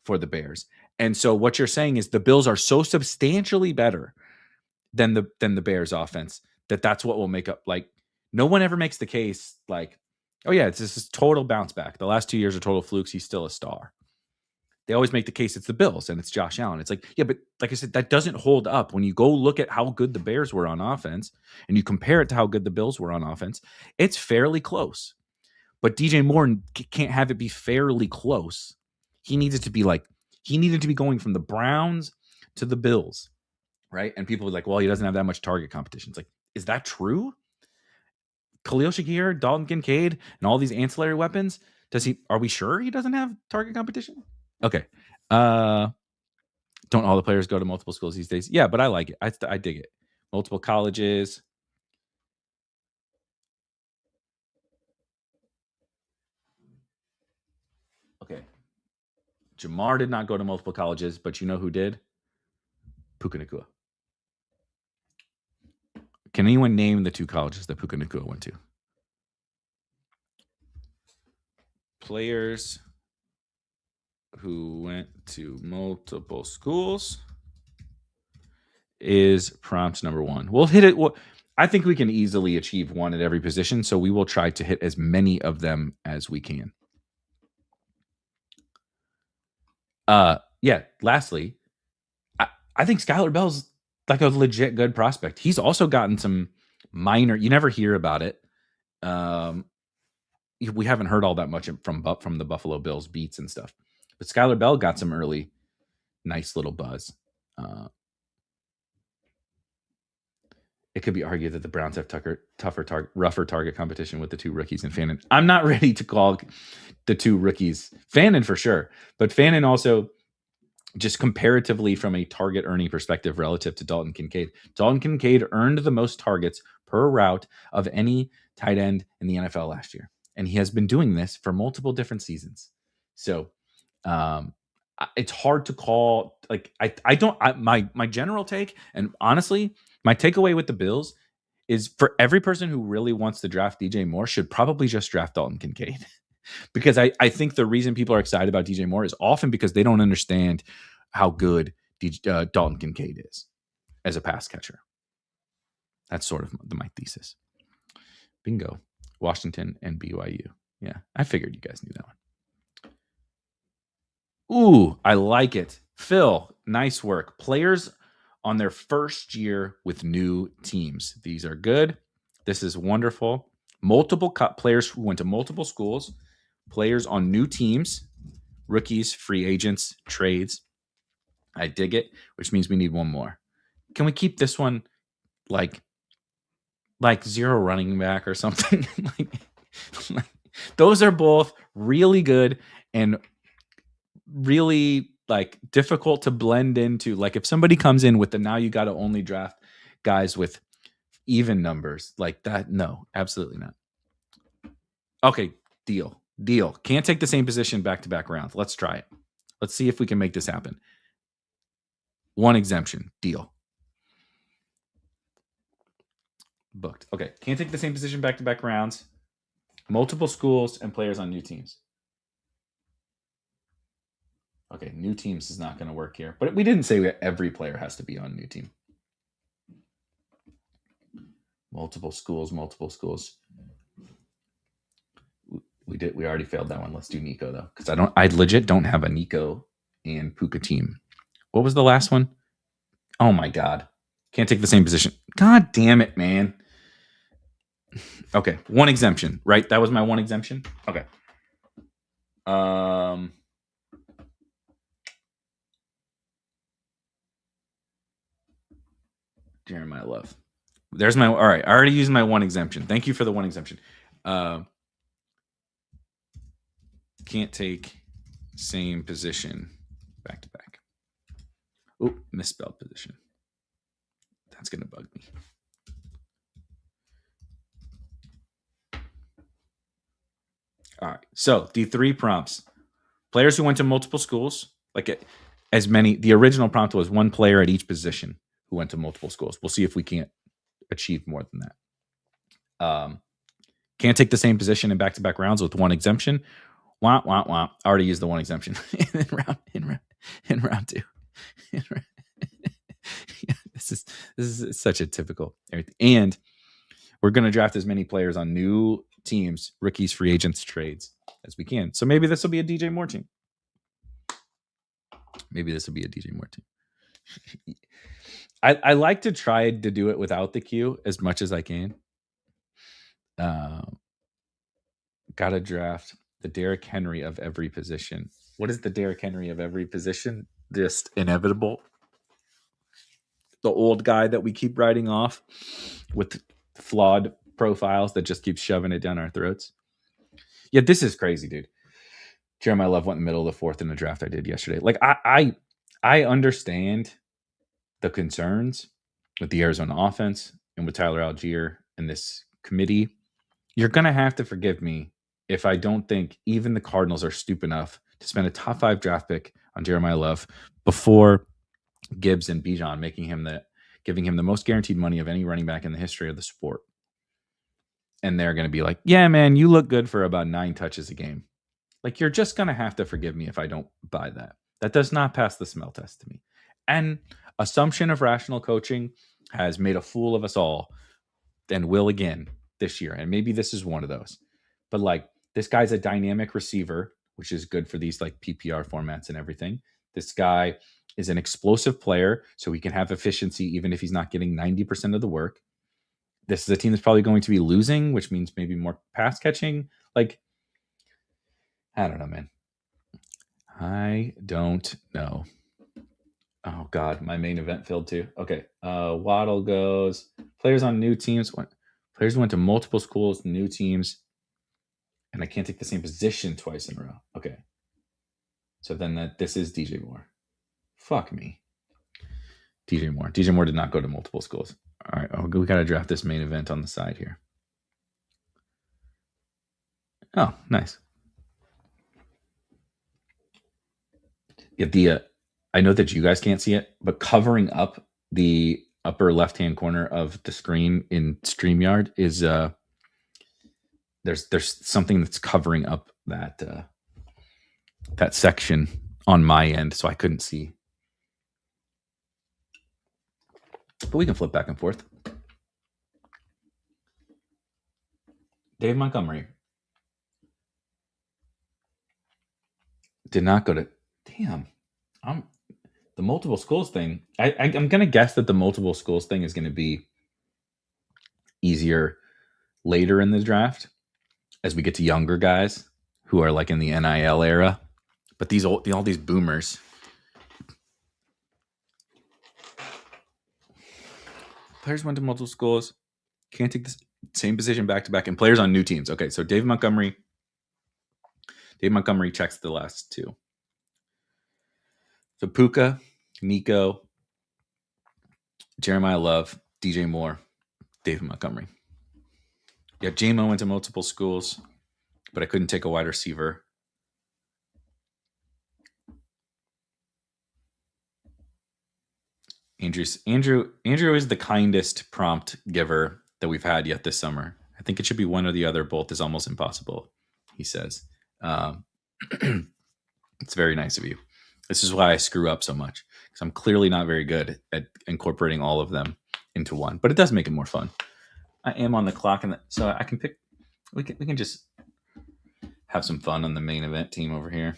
for the Bears. And so what you're saying is the Bills are so substantially better than the Bears offense that's what will make up. Like, no one ever makes the case like, oh yeah, it's this total bounce back. The last 2 years are total flukes. He's still a star. they always make the case it's the Bills and it's Josh Allen. It's like, yeah, but like I said, that doesn't hold up when you go look at how good the Bears were on offense and you compare it to how good the Bills were on offense. It's fairly close. But DJ Moore can't have it be fairly close. He needed to be going from the Browns to the Bills, right? And people were like, well, he doesn't have that much target competition. It's like, is that true? Khalil Shakir, Dalton Kincaid, and all these ancillary weapons. Are we sure he doesn't have target competition? Okay. Don't all the players go to multiple schools these days? Yeah, but I like it. I dig it. Multiple colleges. Okay. Jamar did not go to multiple colleges, but you know who did? Puka Nacua. Can anyone name the 2 colleges that Puka Nacua went to? Players who went to multiple schools is prompt number 1. We'll hit it. I think we can easily achieve 1 at every position, so we will try to hit as many of them as we can. Yeah, lastly, I think Skylar Bell's like a legit good prospect. He's also gotten some minor, you never hear about it. We haven't heard all that much from the Buffalo Bills beats and stuff. But Skylar Bell got some early nice little buzz. It could be argued that the Browns have rougher target competition with the 2 rookies and Fannin. I'm not ready to call the 2 rookies Fannin for sure, but Fannin also, just comparatively from a target earning perspective relative to Dalton Kincaid. Dalton Kincaid earned the most targets per route of any tight end in the NFL last year. And he has been doing this for multiple different seasons. So it's hard to call. Like my general take, and honestly, my takeaway with the Bills is for every person who really wants to draft DJ Moore should probably just draft Dalton Kincaid. Because I think the reason people are excited about DJ Moore is often because they don't understand how good Dalton Kincaid is as a pass catcher. That's sort of my thesis. Bingo. Washington and BYU. Yeah, I figured you guys knew that one. Ooh, I like it. Phil, nice work. Players on their first year with new teams. These are good. This is wonderful. Multiple players who went to multiple schools. Players on new teams, rookies, free agents, trades. I dig it, which means we need 1 more. Can we keep this one like 0 running back or something? like those are both really good and really like difficult to blend into. Like if somebody comes in with now you got to only draft guys with even numbers like that. No, absolutely not. Okay, deal. Can't take the same position back-to-back rounds. Let's try it. Let's see if we can make this happen. 1 exemption. Deal. Booked. Okay. Can't take the same position back-to-back rounds. Multiple schools and players on new teams. Okay, new teams is not going to work here. But we didn't say every player has to be on a new team. Multiple schools. We already failed that one. Let's do Nico though, because I legit don't have a Nico and Puka team. What was the last one? Oh my god, can't take the same position. God damn it, man. Okay, 1 exemption, right? That was my 1 exemption. Okay. Jeremiah Love. There's my. All right, I already used my 1 exemption. Thank you for the 1 exemption. Can't take same position back to back. Oh, misspelled position. That's going to bug me. All right. So the 3 prompts. Players who went to multiple schools, like as many. The original prompt was 1 player at each position who went to multiple schools. We'll see if we can't achieve more than that. Can't take the same position in back-to-back rounds with 1 exemption. Wah, wah, wah. I already used the 1 exemption in round 2. Yeah, this is such a typical. And we're going to draft as many players on new teams, rookies, free agents, trades as we can. So maybe this will be a DJ Moore team. Maybe this will be a DJ Moore team. I like to try to do it without the Q as much as I can. Gotta draft the Derrick Henry of every position. What is the Derrick Henry of every position? Just inevitable. The old guy that we keep writing off with flawed profiles that just keep shoving it down our throats. Yeah, this is crazy, dude. Jeremiah Love went in the middle of the fourth in the draft I did yesterday. Like I understand the concerns with the Arizona offense and with Tyler Algier and this committee. You're gonna have to forgive me if I don't think even the Cardinals are stupid enough to spend a top 5 draft pick on Jeremiah Love before Gibbs and Bijan, giving him the most guaranteed money of any running back in the history of the sport. And they're going to be like, yeah, man, you look good for about 9 touches a game. Like, you're just going to have to forgive me if I don't buy that. That does not pass the smell test to me. And assumption of rational coaching has made a fool of us all and will again this year. And maybe this is one of those. But like, this guy's a dynamic receiver, which is good for these like PPR formats and everything. This guy is an explosive player, so he can have efficiency even if he's not getting 90% of the work. This is a team that's probably going to be losing, which means maybe more pass catching. Like, I don't know, man. I don't know. Oh, God, my main event filled too. Okay. Waddle goes. Players on new teams. Players went to multiple schools, new teams, and I can't take the same position twice in a row. Okay. So then this is DJ Moore. Fuck me. DJ Moore. DJ Moore did not go to multiple schools. All right. We got to draft this main event on the side here. Oh, nice. Yeah, I know that you guys can't see it, but covering up the upper left-hand corner of the screen in StreamYard is there's something that's covering up that that section on my end, so I couldn't see. But we can flip back and forth. Dave Montgomery did not go to. Damn, the multiple schools thing. I'm gonna guess that the multiple schools thing is gonna be easier later in the draft as we get to younger guys who are like in the NIL era. But all these boomers. Players went to multiple schools, can't take the same position back to back, and players on new teams. Okay, so Dave Montgomery checks the last 2. So Puka, Nico, Jeremiah Love, DJ Moore, David Montgomery. Yeah, J-Mo went to multiple schools, but I couldn't take a wide receiver. Andrew is the kindest prompt giver that we've had yet this summer. I think it should be one or the other. Both is almost impossible, he says. It's very nice of you. This is why I screw up so much, because I'm clearly not very good at incorporating all of them into one. But it does make it more fun. I am on the clock, so I can pick. We can just have some fun on the main event team over here.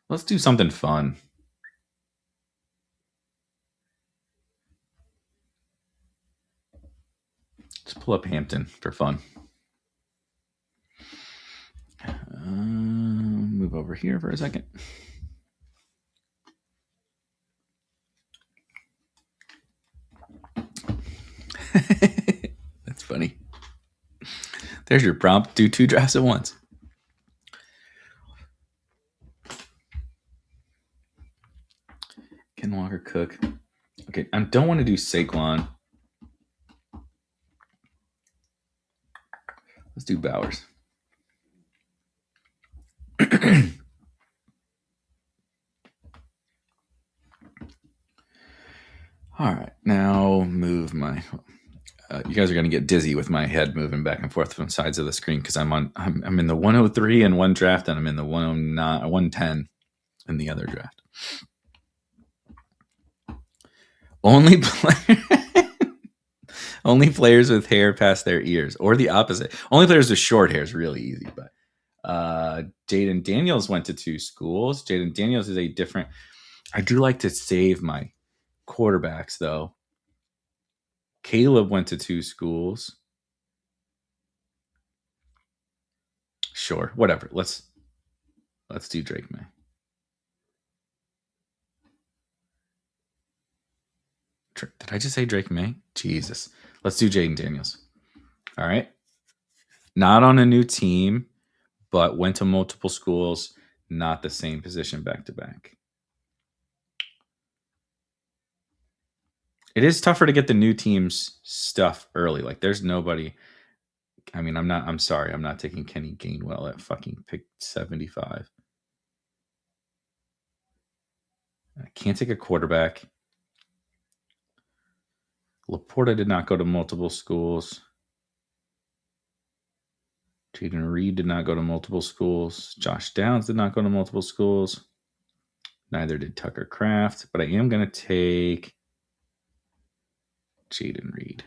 Let's do something fun. Let's pull up Hampton for fun. Move over here for a second. That's funny. There's your prompt. Do 2 drafts at once. Ken Walker, Cook. Okay, I don't want to do Saquon. Let's do Bowers. All right, now move my. You guys are going to get dizzy with my head moving back and forth from sides of the screen because I'm in the 103 in one draft and I'm in the 109, 110 in the other draft. Only players with hair past their ears, or the opposite. Only players with short hair is really easy. But Jaden Daniels went to 2 schools. Jaden Daniels is a different. I do like to save my quarterbacks though. Caleb went to 2 schools. Sure, whatever. Let's do Drake May. Did I just say Drake May? Jesus. Let's do Jaden Daniels. All right. Not on a new team, but went to multiple schools, not the same position back to back. It is tougher to get the new team's stuff early. Like there's nobody. I mean, I'm sorry. I'm not taking Kenny Gainwell at fucking pick 75. I can't take a quarterback. Laporta did not go to multiple schools. Jaden Reed did not go to multiple schools. Josh Downs did not go to multiple schools. Neither did Tucker Kraft. But I am going to take Jaden Reed.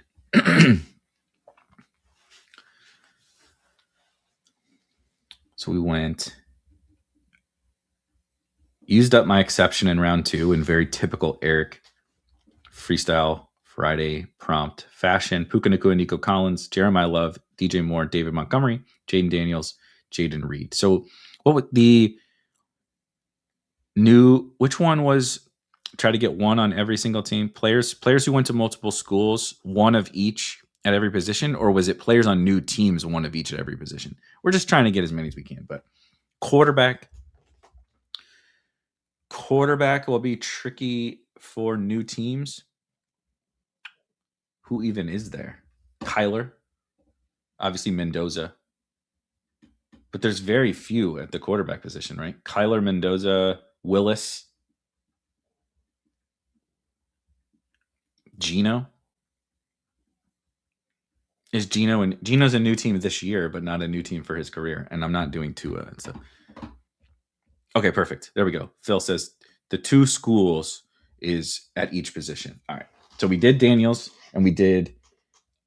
So we used up my exception in round 2 in very typical Erik Freestyle Friday prompt fashion. Puka Nacua, Nico Collins, Jeremiah Love, DJ Moore, David Montgomery, Jaden Daniels, Jaden Reed. So what would the new, which one was try to get one on every single team? Players who went to multiple schools, one of each at every position, or was it players on new teams, one of each at every position? We're just trying to get as many as we can, but quarterback will be tricky for new teams. Who even is there? Kyler, obviously Mendoza, but there's very few at the quarterback position, right? Kyler, Mendoza, Willis, Geno. Is Geno, and Geno's a new team this year, but not a new team for his career. And I'm not doing Tua and stuff. Okay, perfect. There we go. Phil says the 2 schools is at each position. All right. So we did Daniels and we did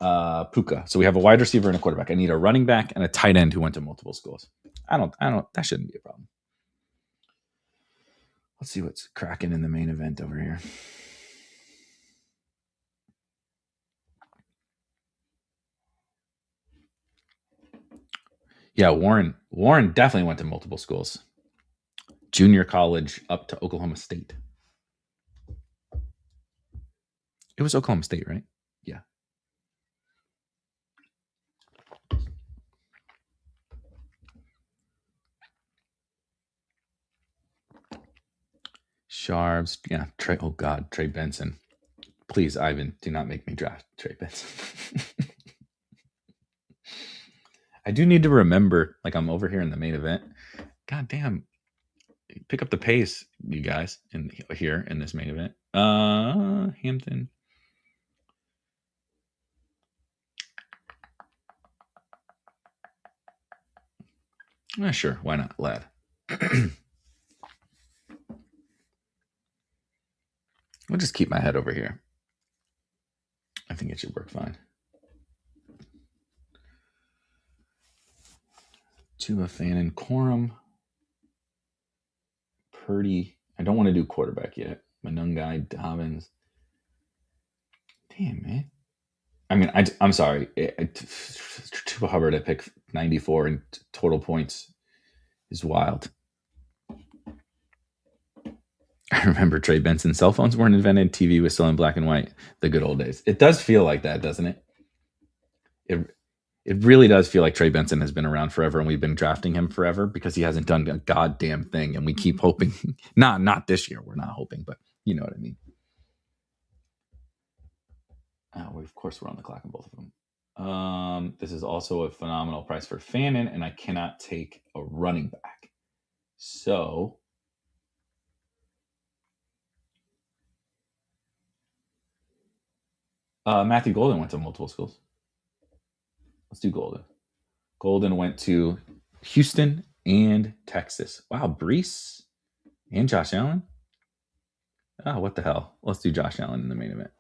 Puka. So we have a wide receiver and a quarterback. I need a running back and a tight end who went to multiple schools. I don't, that shouldn't be a problem. Let's see what's cracking in the main event over here. Yeah, Warren definitely went to multiple schools. Junior college up to Oklahoma State. It was Oklahoma State, right? Yeah. Sharps. Yeah. Trey Benson. Please, Ivan, do not make me draft Trey Benson. I do need to remember, like I'm over here in the main event. God damn. Pick up the pace, you guys, here in this main event. Hampton. Sure, why not, lad? I'll just keep my head over here. I think it should work fine. Tua, Fannin, Corum, Purdy. I don't want to do quarterback yet. Manungai, Dobbins. Damn, man. I mean, I'm sorry. Chuba Hubbard at pick 94 in total points is wild. I remember Trey Benson. Cell phones weren't invented. TV was still in black and white. The good old days. It does feel like that, doesn't it? It really does feel like Trey Benson has been around forever, and we've been drafting him forever because he hasn't done a goddamn thing, and we keep hoping. Not this year. We're not hoping, but you know what I mean. Of course, we're on the clock on both of them. This is also a phenomenal price for Fannin, and I cannot take a running back. So Matthew Golden went to multiple schools. Let's do Golden. Golden went to Houston and Texas. Wow, Brees and Josh Allen. Oh, what the hell? Let's do Josh Allen in the main event.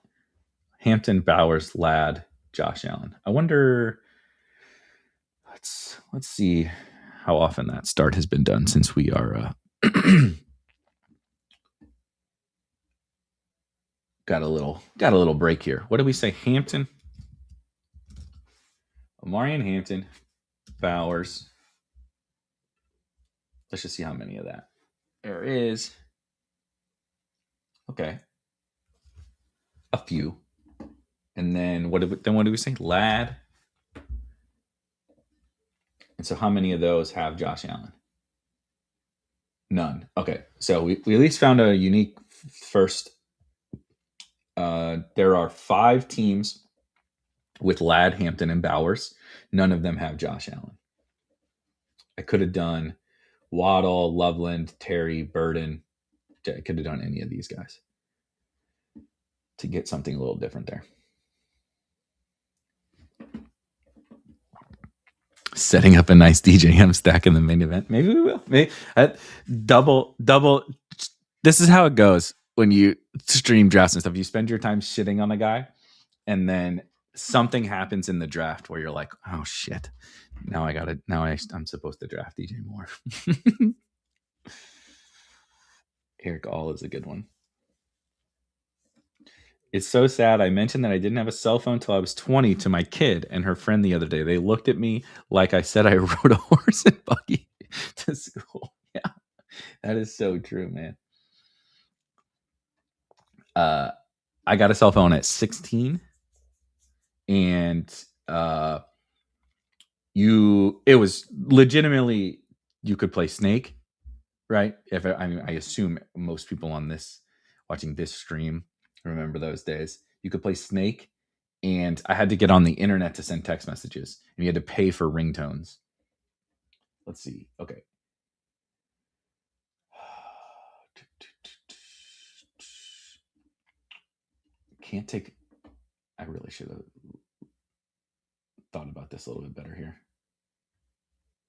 Hampton, Bowers, Ladd, Josh Allen. I wonder. Let's see how often that start has been done since we are got a little break here. What did we say? Hampton, Omarion Hampton, Bowers. Let's just see how many of that there is. Okay, a few. And then what do we say? Ladd. And so how many of those have Josh Allen? None. Okay, so we at least found a unique first. There are 5 teams with Ladd, Hampton, and Bowers. None of them have Josh Allen. I could have done Waddle, Loveland, Terry, Burden. I could have done any of these guys to get something a little different there. Setting up a nice DJM stack in the main event. Maybe we will. Maybe double. This is how it goes when you stream drafts and stuff. You spend your time shitting on a guy, and then something happens in the draft where you're like, "Oh shit! Now I'm supposed to draft DJ Moore." Eric All is a good one. It's so sad. I mentioned that I didn't have a cell phone till I was 20 to my kid and her friend the other day. They looked at me like I said I rode a horse and buggy to school. Yeah, that is so true, man. I got a cell phone at 16, and it was legitimately, you could play Snake, right? I assume most people on this watching this stream remember those days. You could play Snake, and I had to get on the internet to send text messages, and you had to pay for ringtones. Let's see. Okay. Can't take. I really should have thought about this a little bit better here.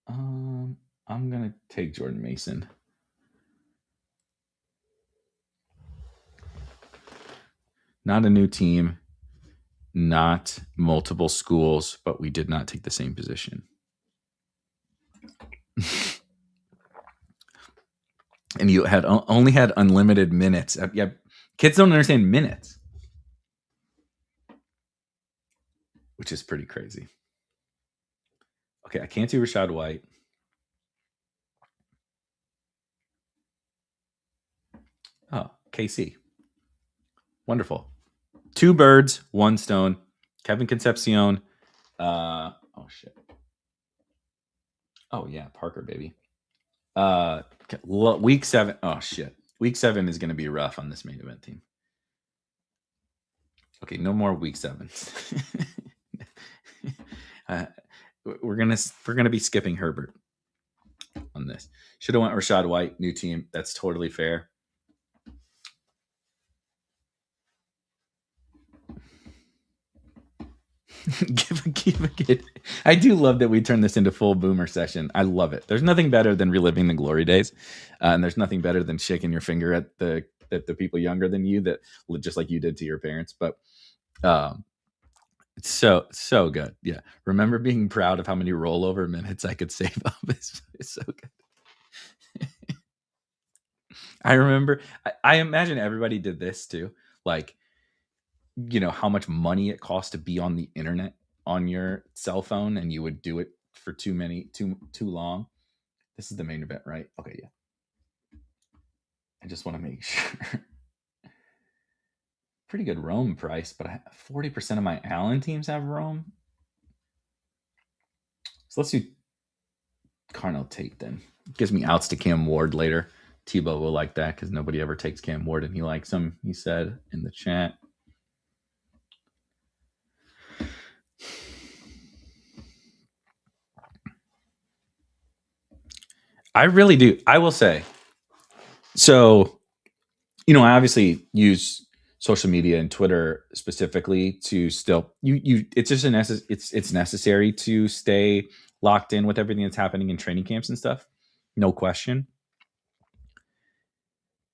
I'm gonna take Jordan Mason. Not a new team, not multiple schools, but we did not take the same position. And you had only had unlimited minutes. Yeah, kids don't understand minutes, which is pretty crazy. Okay, I can't do Rashad White. Oh, KC. Wonderful. 2 birds, 1 stone. Kevin Concepcion. Oh shit. Oh yeah, Parker, baby. Week 7. Oh shit. Week 7 is going to be rough on this main event team. Okay, no more week 7s. We're gonna be skipping Herbert on this. Should have went Rashad White, new team. That's totally fair. give a kid. I do love that we turn this into full boomer session. I love it. There's nothing better than reliving the glory days, and there's nothing better than shaking your finger at the people younger than you, that just like you did to your parents. But it's so good. Yeah, remember being proud of how many rollover minutes I could save up. It's so good. I remember. I imagine everybody did this too. Like, how much money it costs to be on the internet on your cell phone, and you would do it for too long. This is the main event, right? Okay, yeah. I just want to make sure. Pretty good Rome price, but 40% of my Allen teams have Rome. So let's do Carnell Tate then. Gives me outs to Cam Ward later. Tebow will like that because nobody ever takes Cam Ward, and he likes him, he said in the chat. I really do. I will say. So, I obviously use social media and Twitter specifically to still it's just it's necessary to stay locked in with everything that's happening in training camps and stuff. No question.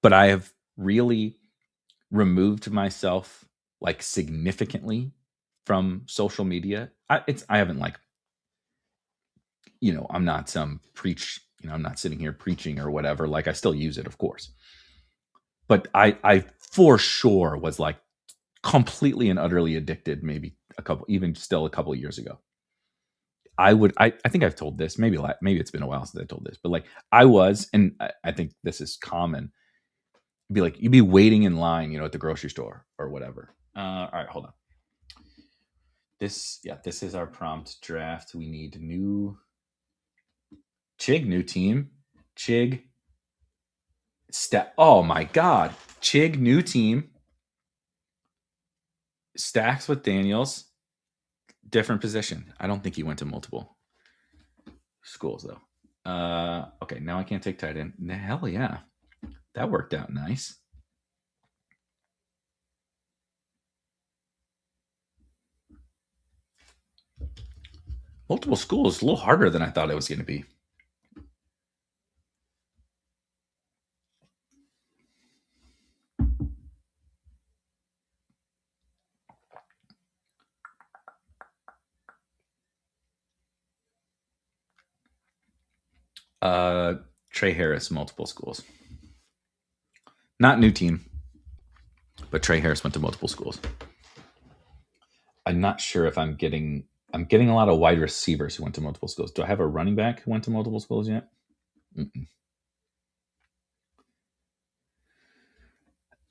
But I have really removed myself like significantly from social media. I haven't like, I'm not some preach, I'm not sitting here preaching or whatever. Like I still use it, of course. But I for sure was like completely and utterly addicted, maybe even still a couple of years ago. I think I've told this, maybe it's been a while since I told this, but like I was, and I think this is common, be like, you'd be waiting in line, at the grocery store or whatever. All right, hold on. This is our prompt draft. We need new team. Chig. Oh my God. Chig, new team. Stacks with Daniels. Different position. I don't think he went to multiple schools though. Okay, now I can't take tight end. Hell yeah. That worked out nice. Multiple schools is a little harder than I thought it was going to be. Trey Harris, multiple schools. Not new team, but Trey Harris went to multiple schools. I'm not sure if I'm getting a lot of wide receivers who went to multiple schools. Do I have a running back who went to multiple schools yet?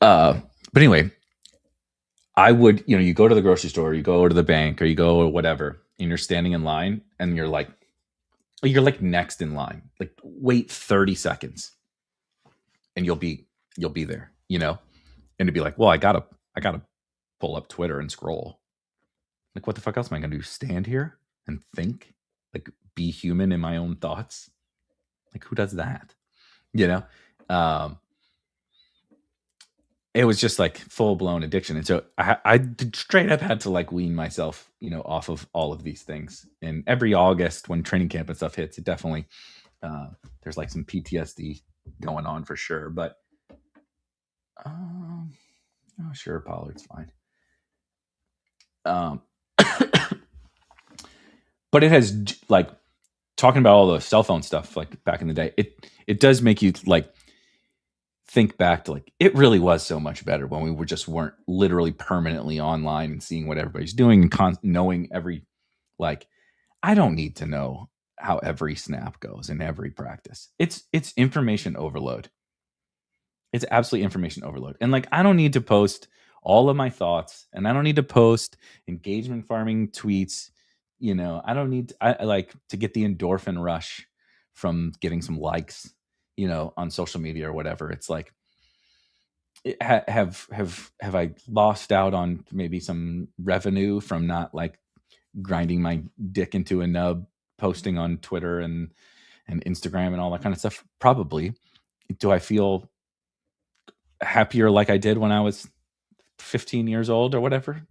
But anyway, I would, you go to the grocery store, you go to the bank, or you go or whatever, and you're standing in line, and you're like next in line. Like wait 30 seconds, and you'll be there, and it'd be like, well, I gotta pull up Twitter and scroll. Like, what the fuck else am I gonna do? Stand here and think? Like, be human in my own thoughts? Like, who does that? It was just like full blown addiction, and so I straight up had to like wean myself, off of all of these things. And every August when training camp and stuff hits, it definitely there's like some PTSD going on for sure. But oh, sure, Pollard's fine. But it has, like, talking about all the cell phone stuff, like back in the day, it does make you like think back to like, it really was so much better when we weren't literally permanently online and seeing what everybody's doing and knowing every, like, I don't need to know how every snap goes in every practice. It's information overload. It's absolutely information overload. And like, I don't need to post all of my thoughts, and I don't need to post engagement farming tweets. I don't need I like to get the endorphin rush from getting some likes, on social media or whatever. It's like, have I lost out on maybe some revenue from not like grinding my dick into a nub, posting on Twitter and Instagram and all that kind of stuff? Probably. Do I feel happier like I did when I was 15 years old or whatever?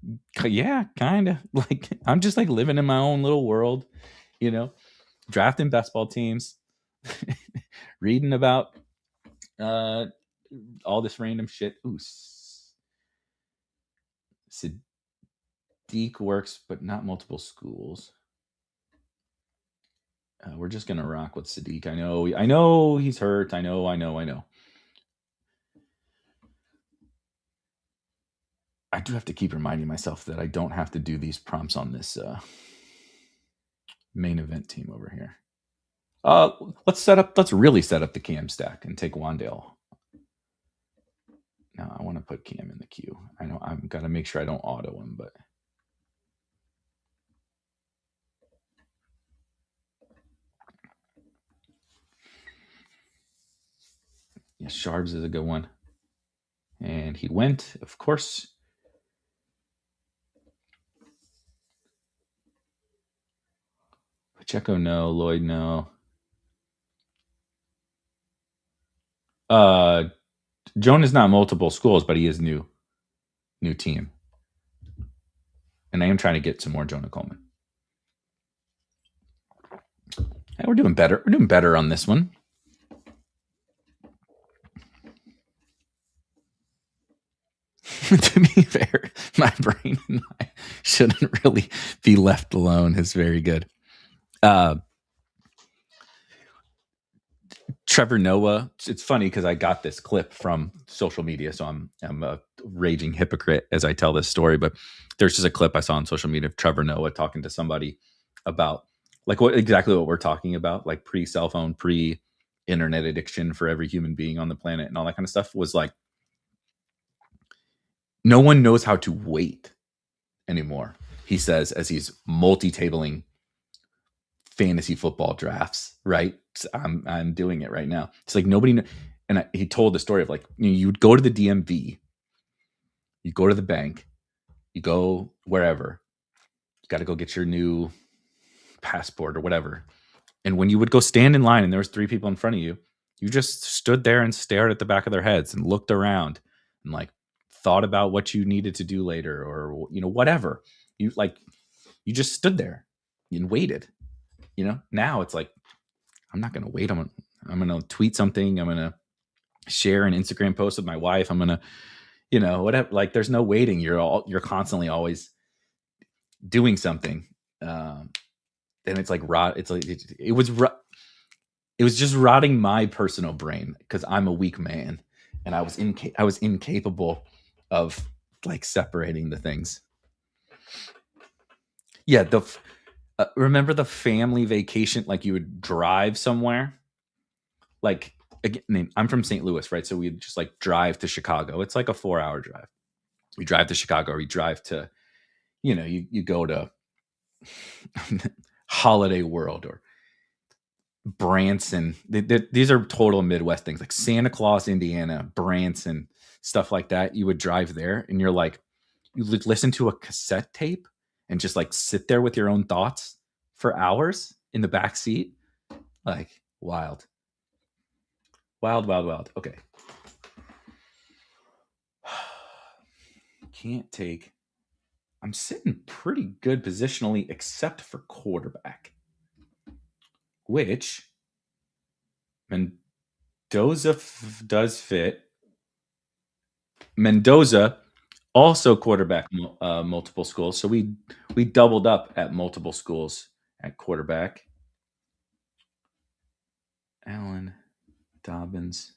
Yeah, kind of. Like, I'm just like living in my own little world, drafting best ball teams, reading about all this random shit. Ooh, Sadiq works, but not multiple schools. We're just gonna rock with Sadiq. I know he's hurt. I know. I do have to keep reminding myself that I don't have to do these prompts on this main event team over here. Let's really set up the Cam stack and take Wandale. No, I want to put Cam in the queue. I know I've got to make sure I don't auto him, but yeah, Sharps is a good one. And he went, of course. Pacheco, no. Lloyd, no. Joan is not multiple schools, but he is new team. And I am trying to get some more Jonah Coleman. Hey, we're doing better. We're doing better on this one. To be fair, my brain and I shouldn't really be left alone is very good. Trevor Noah. It's funny because I got this clip from social media, so I'm a raging hypocrite as I tell this story. But there's just a clip I saw on social media of Trevor Noah talking to somebody about like exactly what we're talking about, like pre-cell phone, pre-internet addiction for every human being on the planet, and all that kind of stuff. Was like no one knows how to wait anymore. He says as he's multi-tabling fantasy football drafts, right? I'm doing it right now. It's like nobody and he told the story of like you'd go to the DMV, you go to the bank, you go wherever, you got to go get your new passport or whatever. And when you would go stand in line and there was 3 people in front of you, you just stood there and stared at the back of their heads and looked around and like thought about what you needed to do later or whatever. You just stood there and waited. Now it's like I'm not going to wait. I'm going to tweet something. I'm going to share an Instagram post with my wife. I'm going to, whatever. Like there's no waiting. You're constantly always doing something. And it's like it was just rotting my personal brain because I'm a weak man and I was incapable of like separating the things. Yeah. Remember the family vacation? Like you would drive somewhere. Like again, I'm from St. Louis, right? So we just like drive to Chicago. It's like a 4-hour drive. We drive to Chicago, or we drive to, you go to Holiday World or Branson. These are total Midwest things like Santa Claus, Indiana, Branson, stuff like that. You would drive there and you're like, you listen to a cassette tape and just like sit there with your own thoughts for hours in the back seat. Like wild. Wild, wild, wild. Okay. Can't take. I'm sitting pretty good positionally, except for quarterback, which Mendoza does fit. Mendoza also quarterback multiple schools, so we doubled up at multiple schools at quarterback. Allen, Dobbins.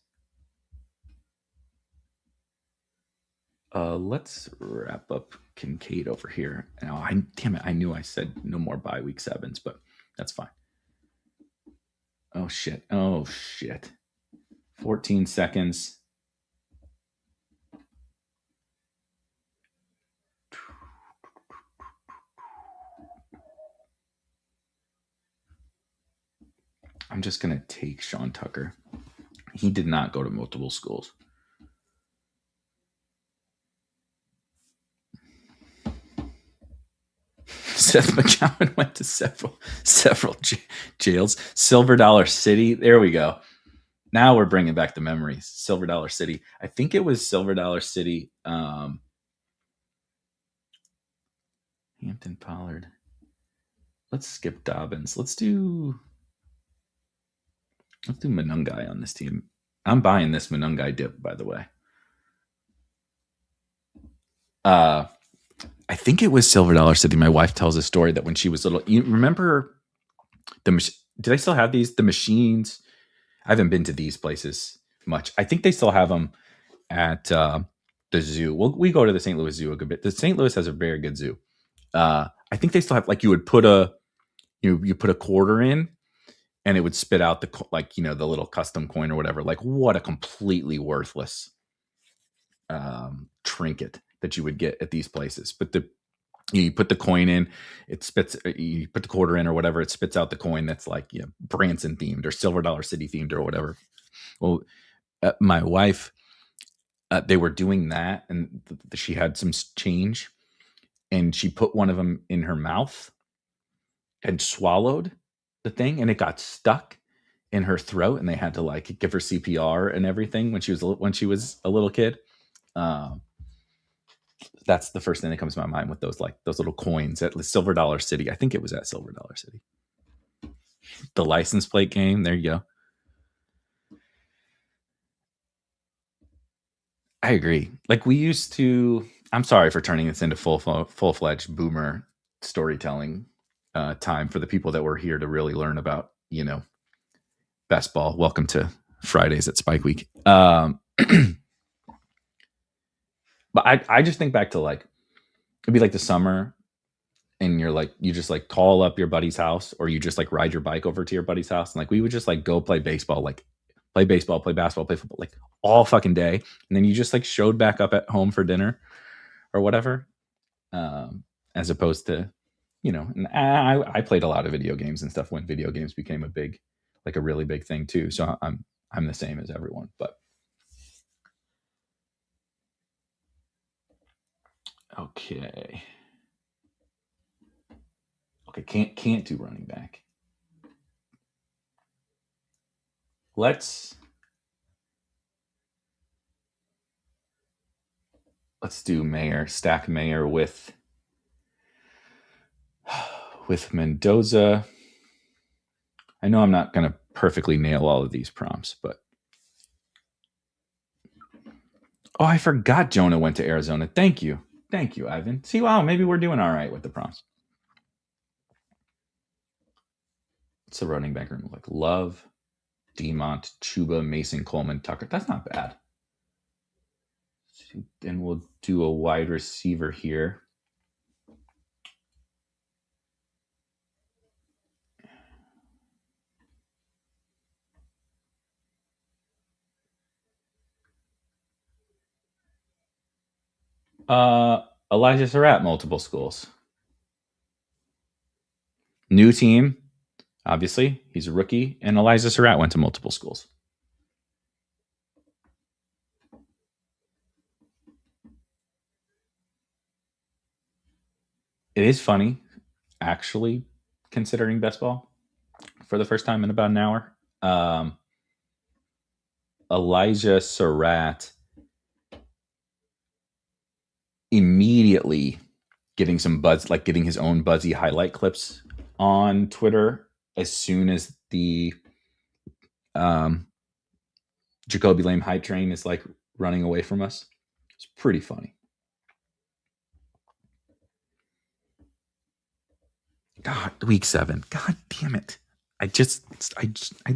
Let's wrap up Kincaid over here. Now, damn it, I knew I said no more bye week 7s, but that's fine. Oh shit. 14 seconds. I'm just going to take Sean Tucker. He did not go to multiple schools. Seth McGowan went to several jails. Silver Dollar City. There we go. Now we're bringing back the memories. Silver Dollar City. I think it was Silver Dollar City. Hampton Pollard. Let's skip Dobbins. Let's do Monungai on this team. I'm buying this Monungai dip, by the way. I think it was Silver Dollar City. My wife tells a story that when she was little, you remember do they still have these? The machines. I haven't been to these places much. I think they still have them at the zoo. We go to the St. Louis Zoo a good bit. The St. Louis has a very good zoo. I think they still have like you would put you put a quarter in and it would spit out the little custom coin or whatever. Like what a completely worthless trinket that you would get at these places. But you put the coin in, it spits. You put the quarter in or whatever, it spits out the coin that's like Branson themed or Silver Dollar City themed or whatever. Well, my wife, they were doing that, and she had some change, and she put one of them in her mouth and swallowed the thing, and it got stuck in her throat, and they had to like give her CPR and everything when she was a little kid. That's the first thing that comes to my mind with those little coins at Silver Dollar City. I think it was at Silver Dollar City. The license plate game. There you go. I agree. Like we used to. I'm sorry for turning this into full-fledged boomer storytelling time for the people that were here to really learn about best ball. Welcome to Fridays at Spike Week. But I just think back to like it'd be like the summer, and you just like call up your buddy's house, or you just like ride your bike over to your buddy's house, and like we would just like go play baseball, like play baseball, play basketball, play football, like all fucking day, and then you just like showed back up at home for dinner or whatever. As opposed to, and I played a lot of video games and stuff when video games became a really big thing too. So I'm the same as everyone, but okay. Can't do running back. Let's do Mayer, stack Mayer with Mendoza. I know I'm not going to perfectly nail all of these prompts, but I forgot Jonah went to Arizona. Thank you, Ivan. See, wow, maybe we're doing all right with the prompts. It's a running back room like Love, Demont, Chuba, Mason, Coleman, Tucker. That's not bad. And we'll do a wide receiver here. Elijah Surratt, multiple schools. New team, obviously. He's a rookie. And Elijah Surratt went to multiple schools. It is funny, actually, considering best ball for the first time in about an hour. Elijah Surratt immediately getting some buzz, like getting his own buzzy highlight clips on Twitter as soon as the Jacoby Lame hype train is like running away from us. It's pretty funny. God, week 7. God damn it. I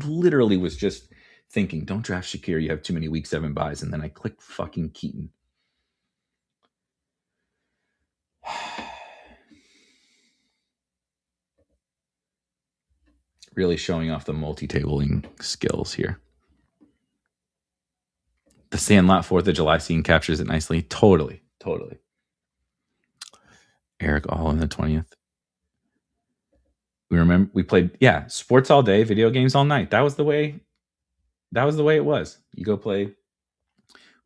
literally was just thinking, don't draft Shakir. You have too many week 7 buys. And then I clicked fucking Keaton. Really showing off the multi-tabling skills here. The Sandlot 4th of July scene captures it nicely. Totally. Eric all on the 20th. We remember we played, sports all day, video games all night. That was the way it was. You go play.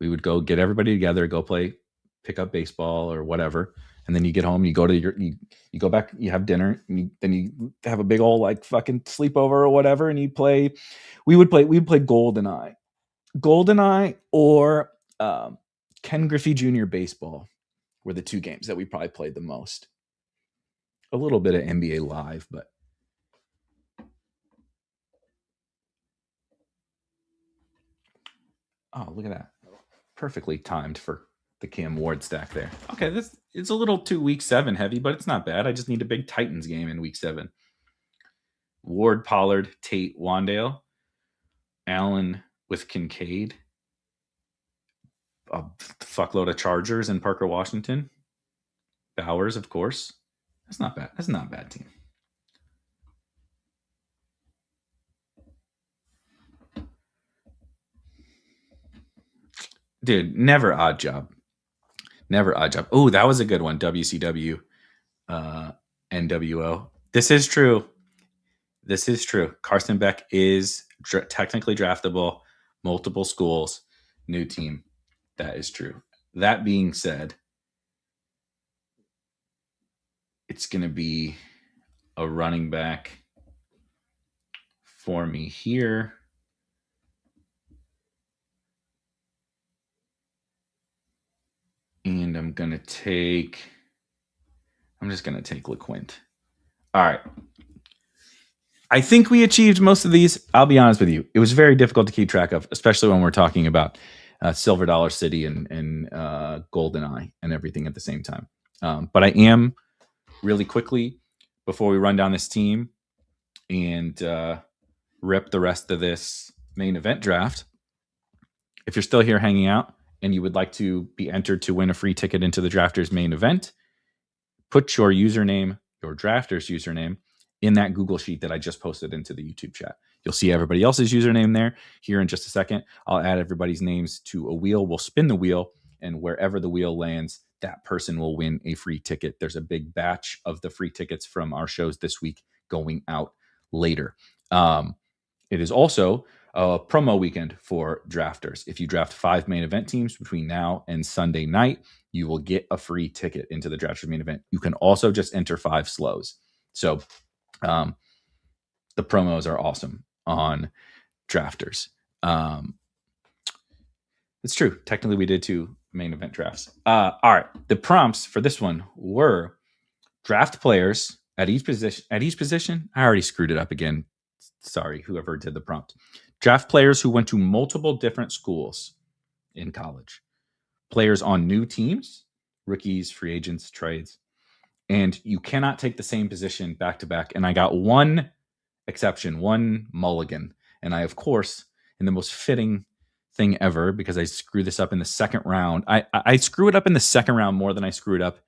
We would go get everybody together, go play, pick up baseball or whatever. And then you get home, you go to you go back, you have dinner, and then you have a big old like fucking sleepover or whatever, and you play. We would play GoldenEye or Ken Griffey Jr. baseball were the two games that we probably played the most. A little bit of NBA Live, but oh, look at that. Perfectly timed for the Cam Ward stack there. Okay, this it's a little too week 7 heavy, but it's not bad. I just need a big Titans game in week 7. Ward, Pollard, Tate, Wandale, Allen with Kincaid, a fuckload of Chargers and Parker Washington, Bowers, of course. That's not bad. That's not a bad team. Dude, never odd job. Oh, that was a good one. WCW, NWO. This is true. Carson Beck is technically draftable. Multiple schools, new team. That is true. That being said, it's going to be a running back for me here. And I'm just going to take LeQuint. All right. I think we achieved most of these. I'll be honest with you. It was very difficult to keep track of, especially when we're talking about Silver Dollar City and GoldenEye and everything at the same time. But I am really quickly before we run down this team and rip the rest of this main event draft. If you're still here hanging out and you would like to be entered to win a free ticket into the Drafters main event, put your username, your Drafters username, in that Google sheet that I just posted into the YouTube chat. You'll see everybody else's username there. Here in just a second, I'll add everybody's names to a wheel. We'll spin the wheel, and wherever the wheel lands, that person will win a free ticket. There's a big batch of the free tickets from our shows this week going out later. It is also a promo weekend for drafters. If you draft 5 main event teams between now and Sunday night, you will get a free ticket into the drafters main event. You can also just enter 5 slows. So the promos are awesome on drafters. It's true. Technically, we did 2 main event drafts. All right. The prompts for this one were draft players at each position. I already screwed it up again. Sorry, whoever did the prompt. Draft players who went to multiple different schools in college. Players on new teams, rookies, free agents, trades. And you cannot take the same position back to back. And I got one exception, one mulligan. And I, of course, in the most fitting thing ever, because I screw this up in the second round. I screw it up in the second round more than I screw it up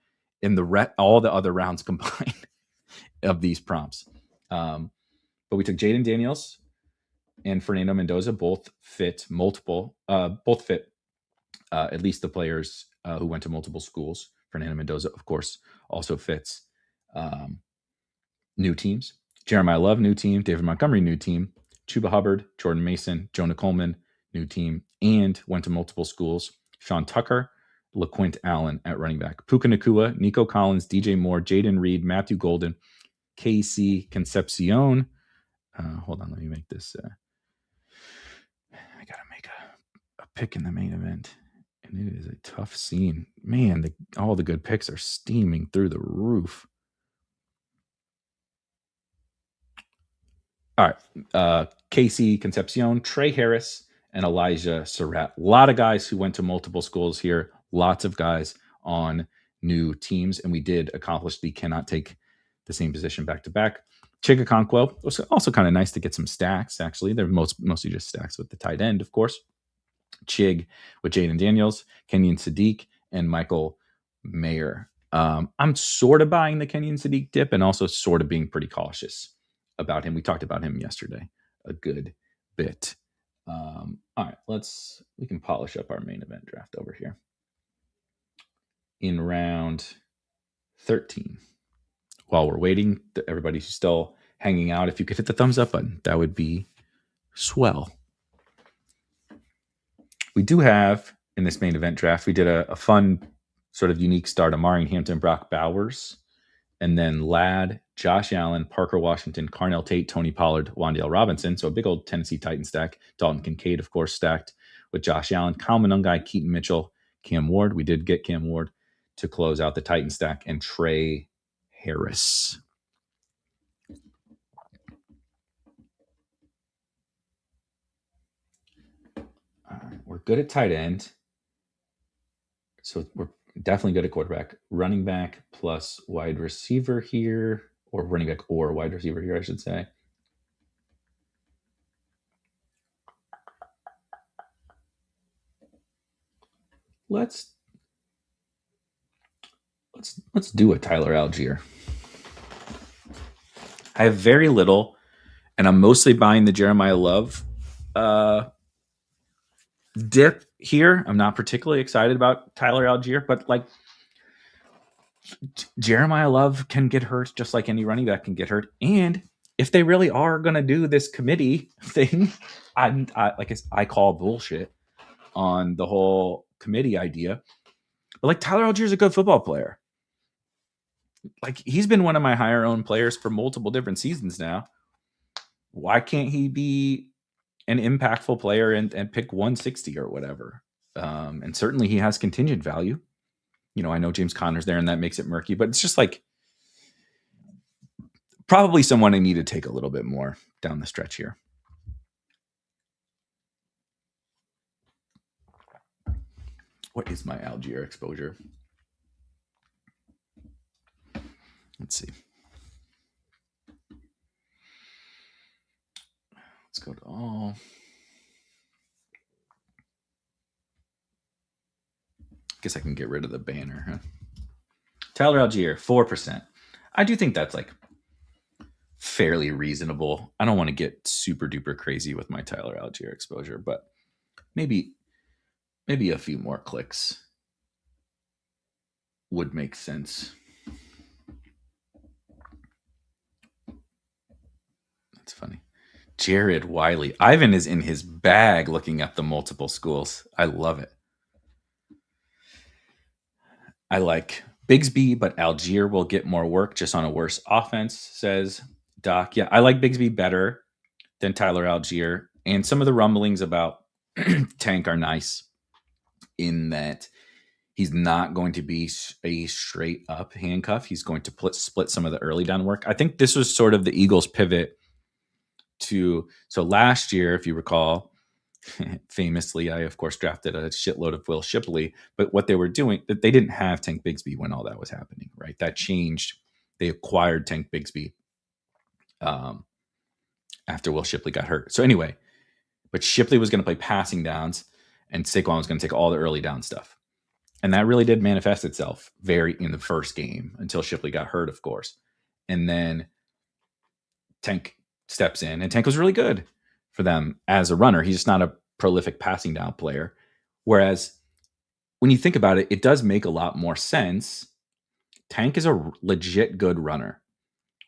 in all the other rounds combined of these prompts. But we took Jaden Daniels and Fernando Mendoza, both fit at least the players who went to multiple schools. Fernando Mendoza, of course, also fits new teams. Jeremiah Love, new team. David Montgomery, new team. Chuba Hubbard, Jordan Mason, Jonah Coleman, new team, and went to multiple schools. Sean Tucker, LaQuint Allen at running back. Puka Nacua, Nico Collins, DJ Moore, Jaden Reed, Matthew Golden, KC Concepcion. Hold on, let me make this. I got to make a pick in the main event. And it is a tough scene. Man, all the good picks are steaming through the roof. All right. Casey Concepcion, Trey Harris, and Elijah Surratt. A lot of guys who went to multiple schools here. Lots of guys on new teams. And we did accomplish the cannot take the same position back to back. Chig Okonkwo. It was also kind of nice to get some stacks, actually. They're mostly just stacks with the tight end, of course. Chig with Jaden Daniels, Kenyon Sadiq, and Michael Mayer. I'm sort of buying the Kenyon Sadiq dip and also sort of being pretty cautious about him. We talked about him yesterday a good bit. All right, we can polish up our main event draft over here. In round 13. While we're waiting, everybody who's still hanging out, if you could hit the thumbs up button, that would be swell. We do have, in this main event draft, we did a fun sort of unique start. Amari Hampton, Brock Bowers, and then Ladd, Josh Allen, Parker Washington, Carnell Tate, Tony Pollard, Wan'Dale Robinson. So a big old Tennessee Titan stack. Dalton Kincaid, of course, stacked with Josh Allen, Kyle Monungai, Keaton Mitchell, Cam Ward. We did get Cam Ward to close out the Titan stack, and Trey Harris. We're good at tight end. So we're definitely good at quarterback. Running back plus wide receiver here, or running back or wide receiver here, I should say. Let's do a Tyler Algier. I have very little, and I'm mostly buying the Jeremiah Love dip here. I'm not particularly excited about Tyler Algier, but like Jeremiah Love can get hurt just like any running back can get hurt. And if they really are going to do this committee thing, I call bullshit on the whole committee idea. But like Tyler Algier is a good football player. Like he's been one of my higher owned players for multiple different seasons now. Why can't he be an impactful player and pick 160 or whatever? And certainly he has contingent value. You know, I know James Conner's there and that makes it murky, but it's just like probably someone I need to take a little bit more down the stretch here. What is my Algier exposure? Let's see. Let's go to all. Guess I can get rid of the banner, huh? Tyler Algier, 4%. I do think that's like fairly reasonable. I don't want to get super duper crazy with my Tyler Algier exposure, but maybe a few more clicks would make sense. That's funny. Jared Wiley. Ivan is in his bag looking at the multiple schools. I love it. I like Bigsby, but Algier will get more work just on a worse offense, says Doc. Yeah, I like Bigsby better than Tyler Algier. And some of the rumblings about Tank are nice in that he's not going to be a straight up handcuff. He's going to split some of the early down work. I think this was sort of the Eagles' pivot to. So last year, if you recall, famously, I of course drafted a shitload of Will Shipley, but what they were doing, they didn't have Tank Bigsby when all that was happening, right? That changed. They acquired Tank Bigsby after Will Shipley got hurt. So anyway, but Shipley was going to play passing downs, and Saquon was going to take all the early down stuff, and that really did manifest itself very in the first game until Shipley got hurt, of course, and then Tank steps in, and Tank was really good for them as a runner. He's just not a prolific passing down player. Whereas when you think about it, it does make a lot more sense. Tank is a legit good runner.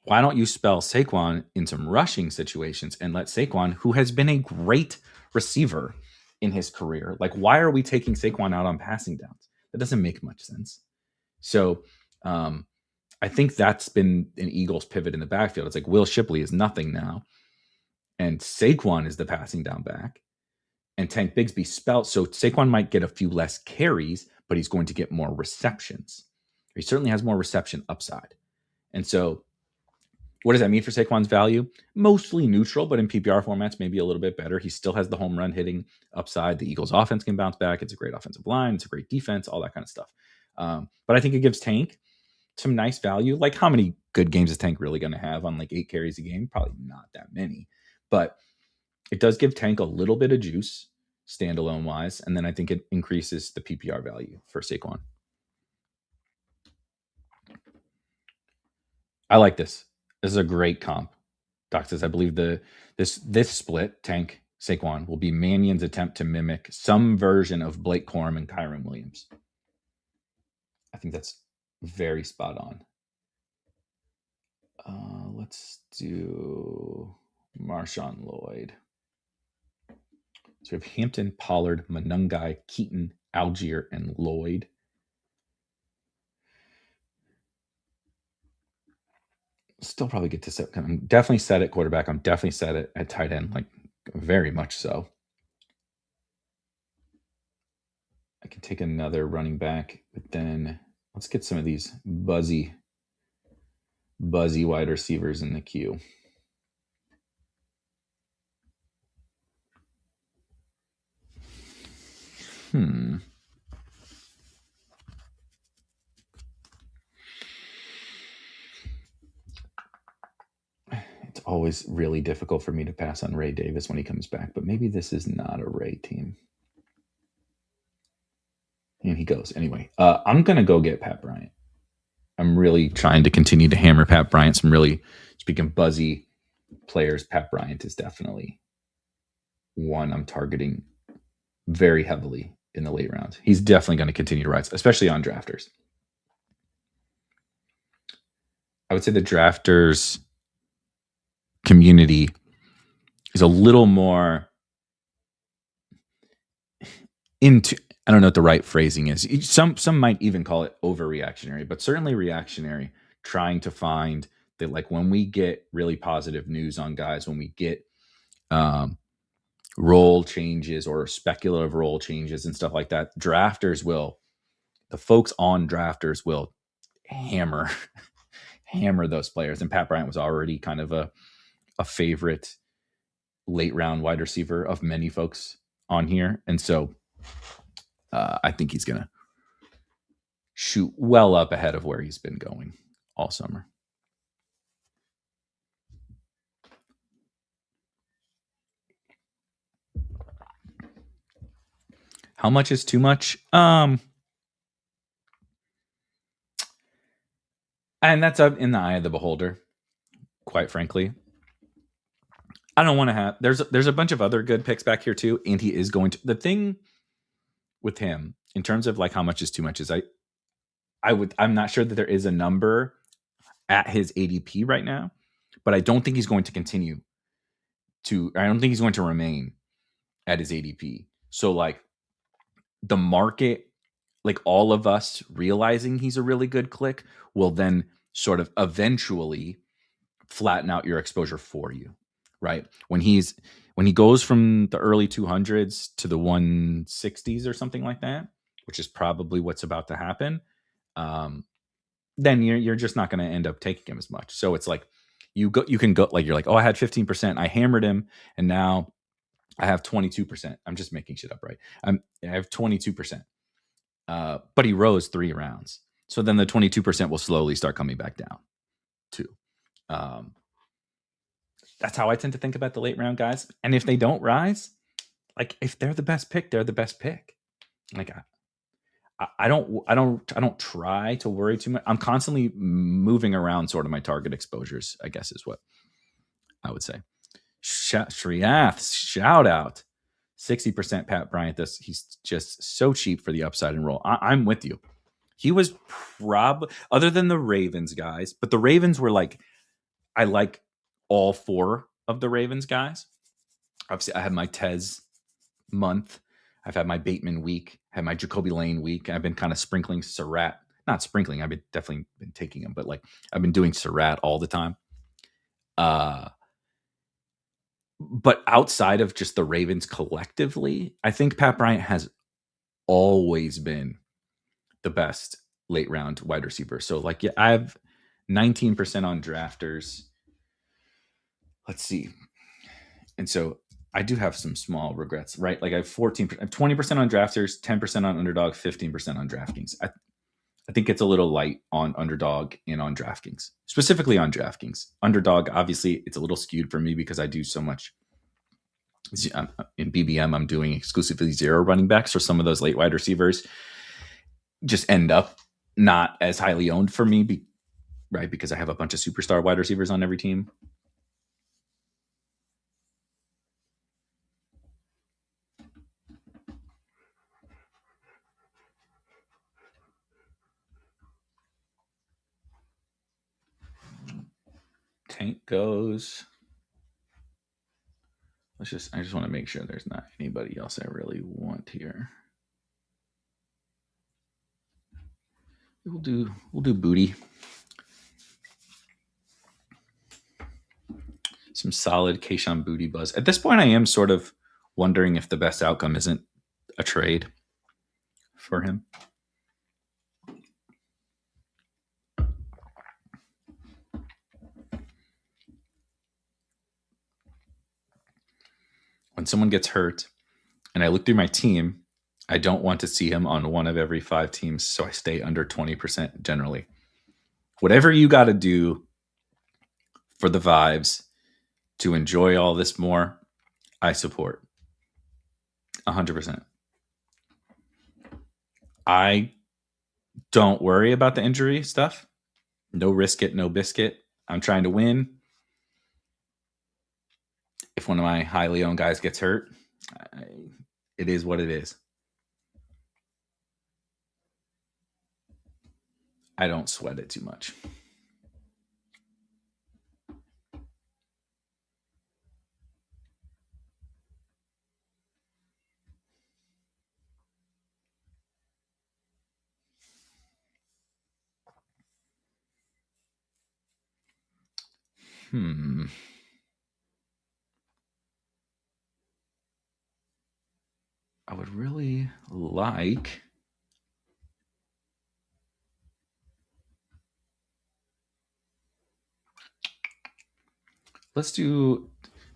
Why don't you spell Saquon in some rushing situations and let Saquon, who has been a great receiver in his career, like why are we taking Saquon out on passing downs? That doesn't make much sense. So I think that's been an Eagles pivot in the backfield. It's like Will Shipley is nothing now, and Saquon is the passing down back, and Tank Bigsby spelt. So Saquon might get a few less carries, but he's going to get more receptions. He certainly has more reception upside. And so what does that mean for Saquon's value? Mostly neutral, but in PPR formats, maybe a little bit better. He still has the home run hitting upside. The Eagles offense can bounce back. It's a great offensive line. It's a great defense, all that kind of stuff. But I think it gives Tank some nice value. Like how many good games is Tank really going to have on like 8 carries a game? Probably not that many, but it does give Tank a little bit of juice standalone wise. And then I think it increases the PPR value for Saquon. I like this. This is a great comp. Doc says, I believe this split, Tank Saquon, will be Mannion's attempt to mimic some version of Blake Corum and Kyron Williams. I think that's very spot on. Let's do Marshawn Lloyd. So we have Hampton, Pollard, Monungai, Keaton, Algier, and Lloyd. Still probably get to set. I'm definitely set at quarterback. I'm definitely set at tight end, like very much so. I can take another running back, but then let's get some of these buzzy wide receivers in the queue. It's always really difficult for me to pass on Ray Davis when he comes back, but maybe this is not a Ray team. And he goes. Anyway, I'm going to go get Pat Bryant. I'm really trying to continue to hammer Pat Bryant. Some really, speaking of buzzy players, Pat Bryant is definitely one I'm targeting very heavily in the late rounds. He's definitely going to continue to rise, especially on drafters. I would say the drafters community is a little more into, I don't know what the right phrasing is. Some might even call it overreactionary, but certainly reactionary, trying to find that, like, when we get really positive news on guys, when we get role changes or speculative role changes and stuff like that, the folks on drafters will hammer those players. And Pat Bryant was already kind of a favorite late round wide receiver of many folks on here. And so I think he's going to shoot well up ahead of where he's been going all summer. How much is too much? And that's in the eye of the beholder, quite frankly. I don't want to have. There's a bunch of other good picks back here too, and he is going to. The thing with him in terms of like how much is too much is I'm not sure that there is a number at his ADP right now, but I don't think he's going to continue to. I don't think he's going to remain at his ADP. So like the market, like all of us realizing he's a really good click will then sort of eventually flatten out your exposure for you, right? When he goes from the early 200s to the 160s or something like that, which is probably what's about to happen, then you're just not going to end up taking him as much. So it's like you can go like you're like, oh, I had 15%, I hammered him, and now I have 22%. I'm just making shit up, right? I have 22%, but he rose 3 rounds, so then the 22% will slowly start coming back down too. That's how I tend to think about the late round guys. And if they don't rise, like if they're the best pick, they're the best pick. Like I don't try to worry too much. I'm constantly moving around sort of my target exposures, I guess is what I would say. Shriath, shout out. 60% Pat Bryant. He's just so cheap for the upside and roll. I'm with you. He was other than the Ravens guys, but the Ravens were like, I like all 4 of the Ravens guys. Obviously, I have my Tez month. I've had my Bateman week. I had my Jacoby Lane week. I've been kind of sprinkling Surratt. Not sprinkling. I've been definitely been taking him, but like I've been doing Surratt all the time. But outside of just the Ravens collectively, I think Pat Bryant has always been the best late round wide receiver. So like, yeah, I have 19% on drafters. Let's see. And so I do have some small regrets, right? Like I have 14%, I have 20% on drafters, 10% on Underdog, 15% on DraftKings. I think it's a little light on Underdog and on DraftKings, specifically on DraftKings. Underdog, obviously, it's a little skewed for me because I do so much. In BBM, I'm doing exclusively 0 running backs, so some of those late wide receivers just end up not as highly owned for me, right? Because I have a bunch of superstar wide receivers on every team. Tank goes. I just want to make sure there's not anybody else I really want here. We'll do Booty. Some solid Keyshawn Booty buzz. At this point, I am sort of wondering if the best outcome isn't a trade for him. When someone gets hurt and I look through my team, I don't want to see him on one of every 5 teams, so I stay under 20% generally. Whatever you got to do for the vibes to enjoy all this more, I support 100%. I don't worry about the injury stuff. No risk it, no biscuit. I'm trying to win. If one of my highly owned guys gets hurt, it is what it is. I don't sweat it too much. I would really like. Let's do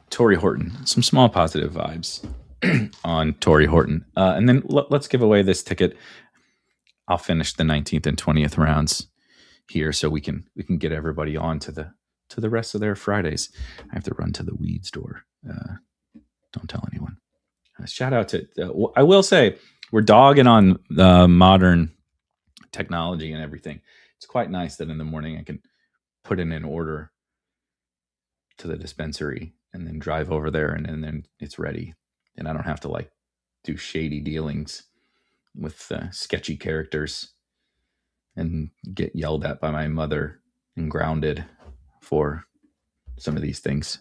Torrey Horton. Some small positive vibes. on Torrey Horton. And then let's give away this ticket. I'll finish the 19th and 20th rounds here so we can get everybody on to the rest of their Fridays. I have to run to the weed store. Don't tell anyone. Shout out to, I will say, we're dogging on modern technology and everything. It's quite nice that in the morning I can put in an order to the dispensary and then drive over there and then it's ready. And I don't have to like do shady dealings with sketchy characters and get yelled at by my mother and grounded for some of these things.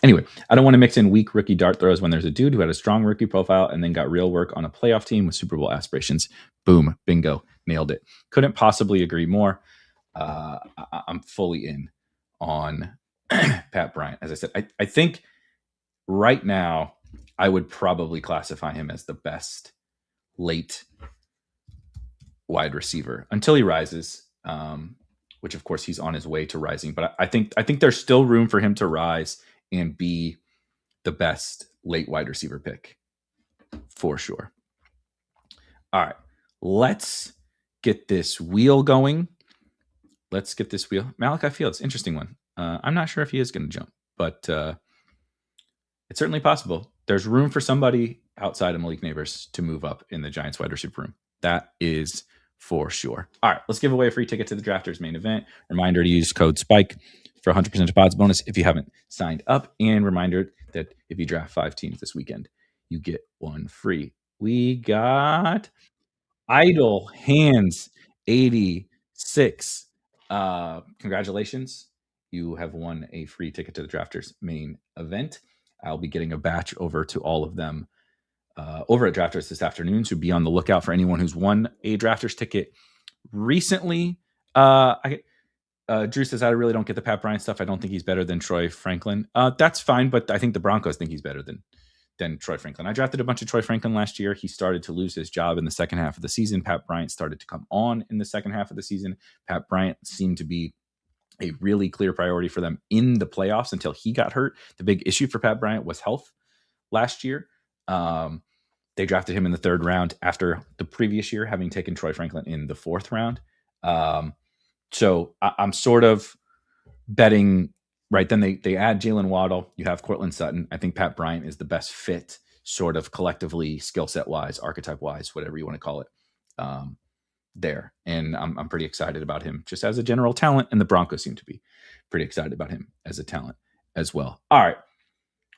Anyway, I don't want to mix in weak rookie dart throws when there's a dude who had a strong rookie profile and then got real work on a playoff team with Super Bowl aspirations. Boom, bingo, nailed it. Couldn't possibly agree more. I'm fully in on Pat Bryant. As I said, I think right now I would probably classify him as the best late wide receiver until he rises, which of course he's on his way to rising. But I think there's still room for him to rise and be the best late wide receiver pick for sure. All right, let's get this wheel going. Malachi Fields, interesting one. I'm not sure if he is going to jump, but it's certainly possible. There's room for somebody outside of Malik Neighbors to move up in the Giants wide receiver room. That is for sure. All right, let's give away a free ticket to the Drafters main event. Reminder to use code SPIKE for 100% deposit bonus if you haven't signed up. And reminder that if you draft 5 teams this weekend, you get 1 free. We got Idle Hands 86. Congratulations. You have won a free ticket to the Drafters main event. I'll be getting a batch over to all of them over at Drafters this afternoon. So be on the lookout for anyone who's won a Drafters ticket recently. Drew says, I really don't get the Pat Bryant stuff. I don't think he's better than Troy Franklin. That's fine, but I think the Broncos think he's better than Troy Franklin. I drafted a bunch of Troy Franklin last year. He started to lose his job in the second half of the season. Pat Bryant started to come on in the second half of the season. Pat Bryant seemed to be a really clear priority for them in the playoffs until he got hurt. The big issue for Pat Bryant was health last year. They drafted him in the 3rd round after the previous year, having taken Troy Franklin in the 4th round. So I'm sort of betting, right? Then they add Jalen Waddle. You have Cortland Sutton. I think Pat Bryant is the best fit, sort of collectively, skill set wise, archetype wise, whatever you want to call it, there. And I'm pretty excited about him just as a general talent. And the Broncos seem to be pretty excited about him as a talent as well. All right.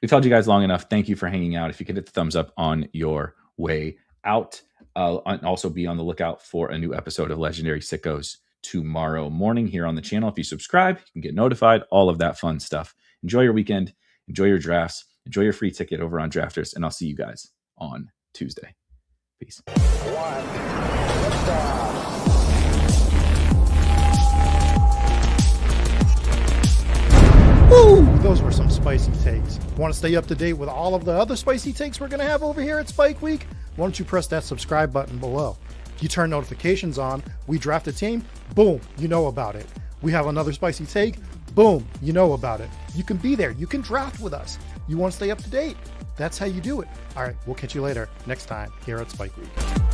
We've held you guys long enough. Thank you for hanging out. If you could hit the thumbs up on your way out, and also be on the lookout for a new episode of Legendary Sickos tomorrow morning here on the channel. If you subscribe, you can get notified, all of that fun stuff. Enjoy your weekend. Enjoy your drafts. Enjoy your free ticket over on Drafters, and I'll see you guys on Tuesday. Peace. Woo! Those were some spicy takes. Want to stay up to date with all of the other spicy takes we're going to have over here at Spike Week? Why don't you press that subscribe button below? You turn notifications on, we draft a team, boom, you know about it. We have another spicy take, boom, you know about it. You can be there. You can draft with us. You want to stay up to date? That's how you do it. All right, we'll catch you later next time here at Spike Week.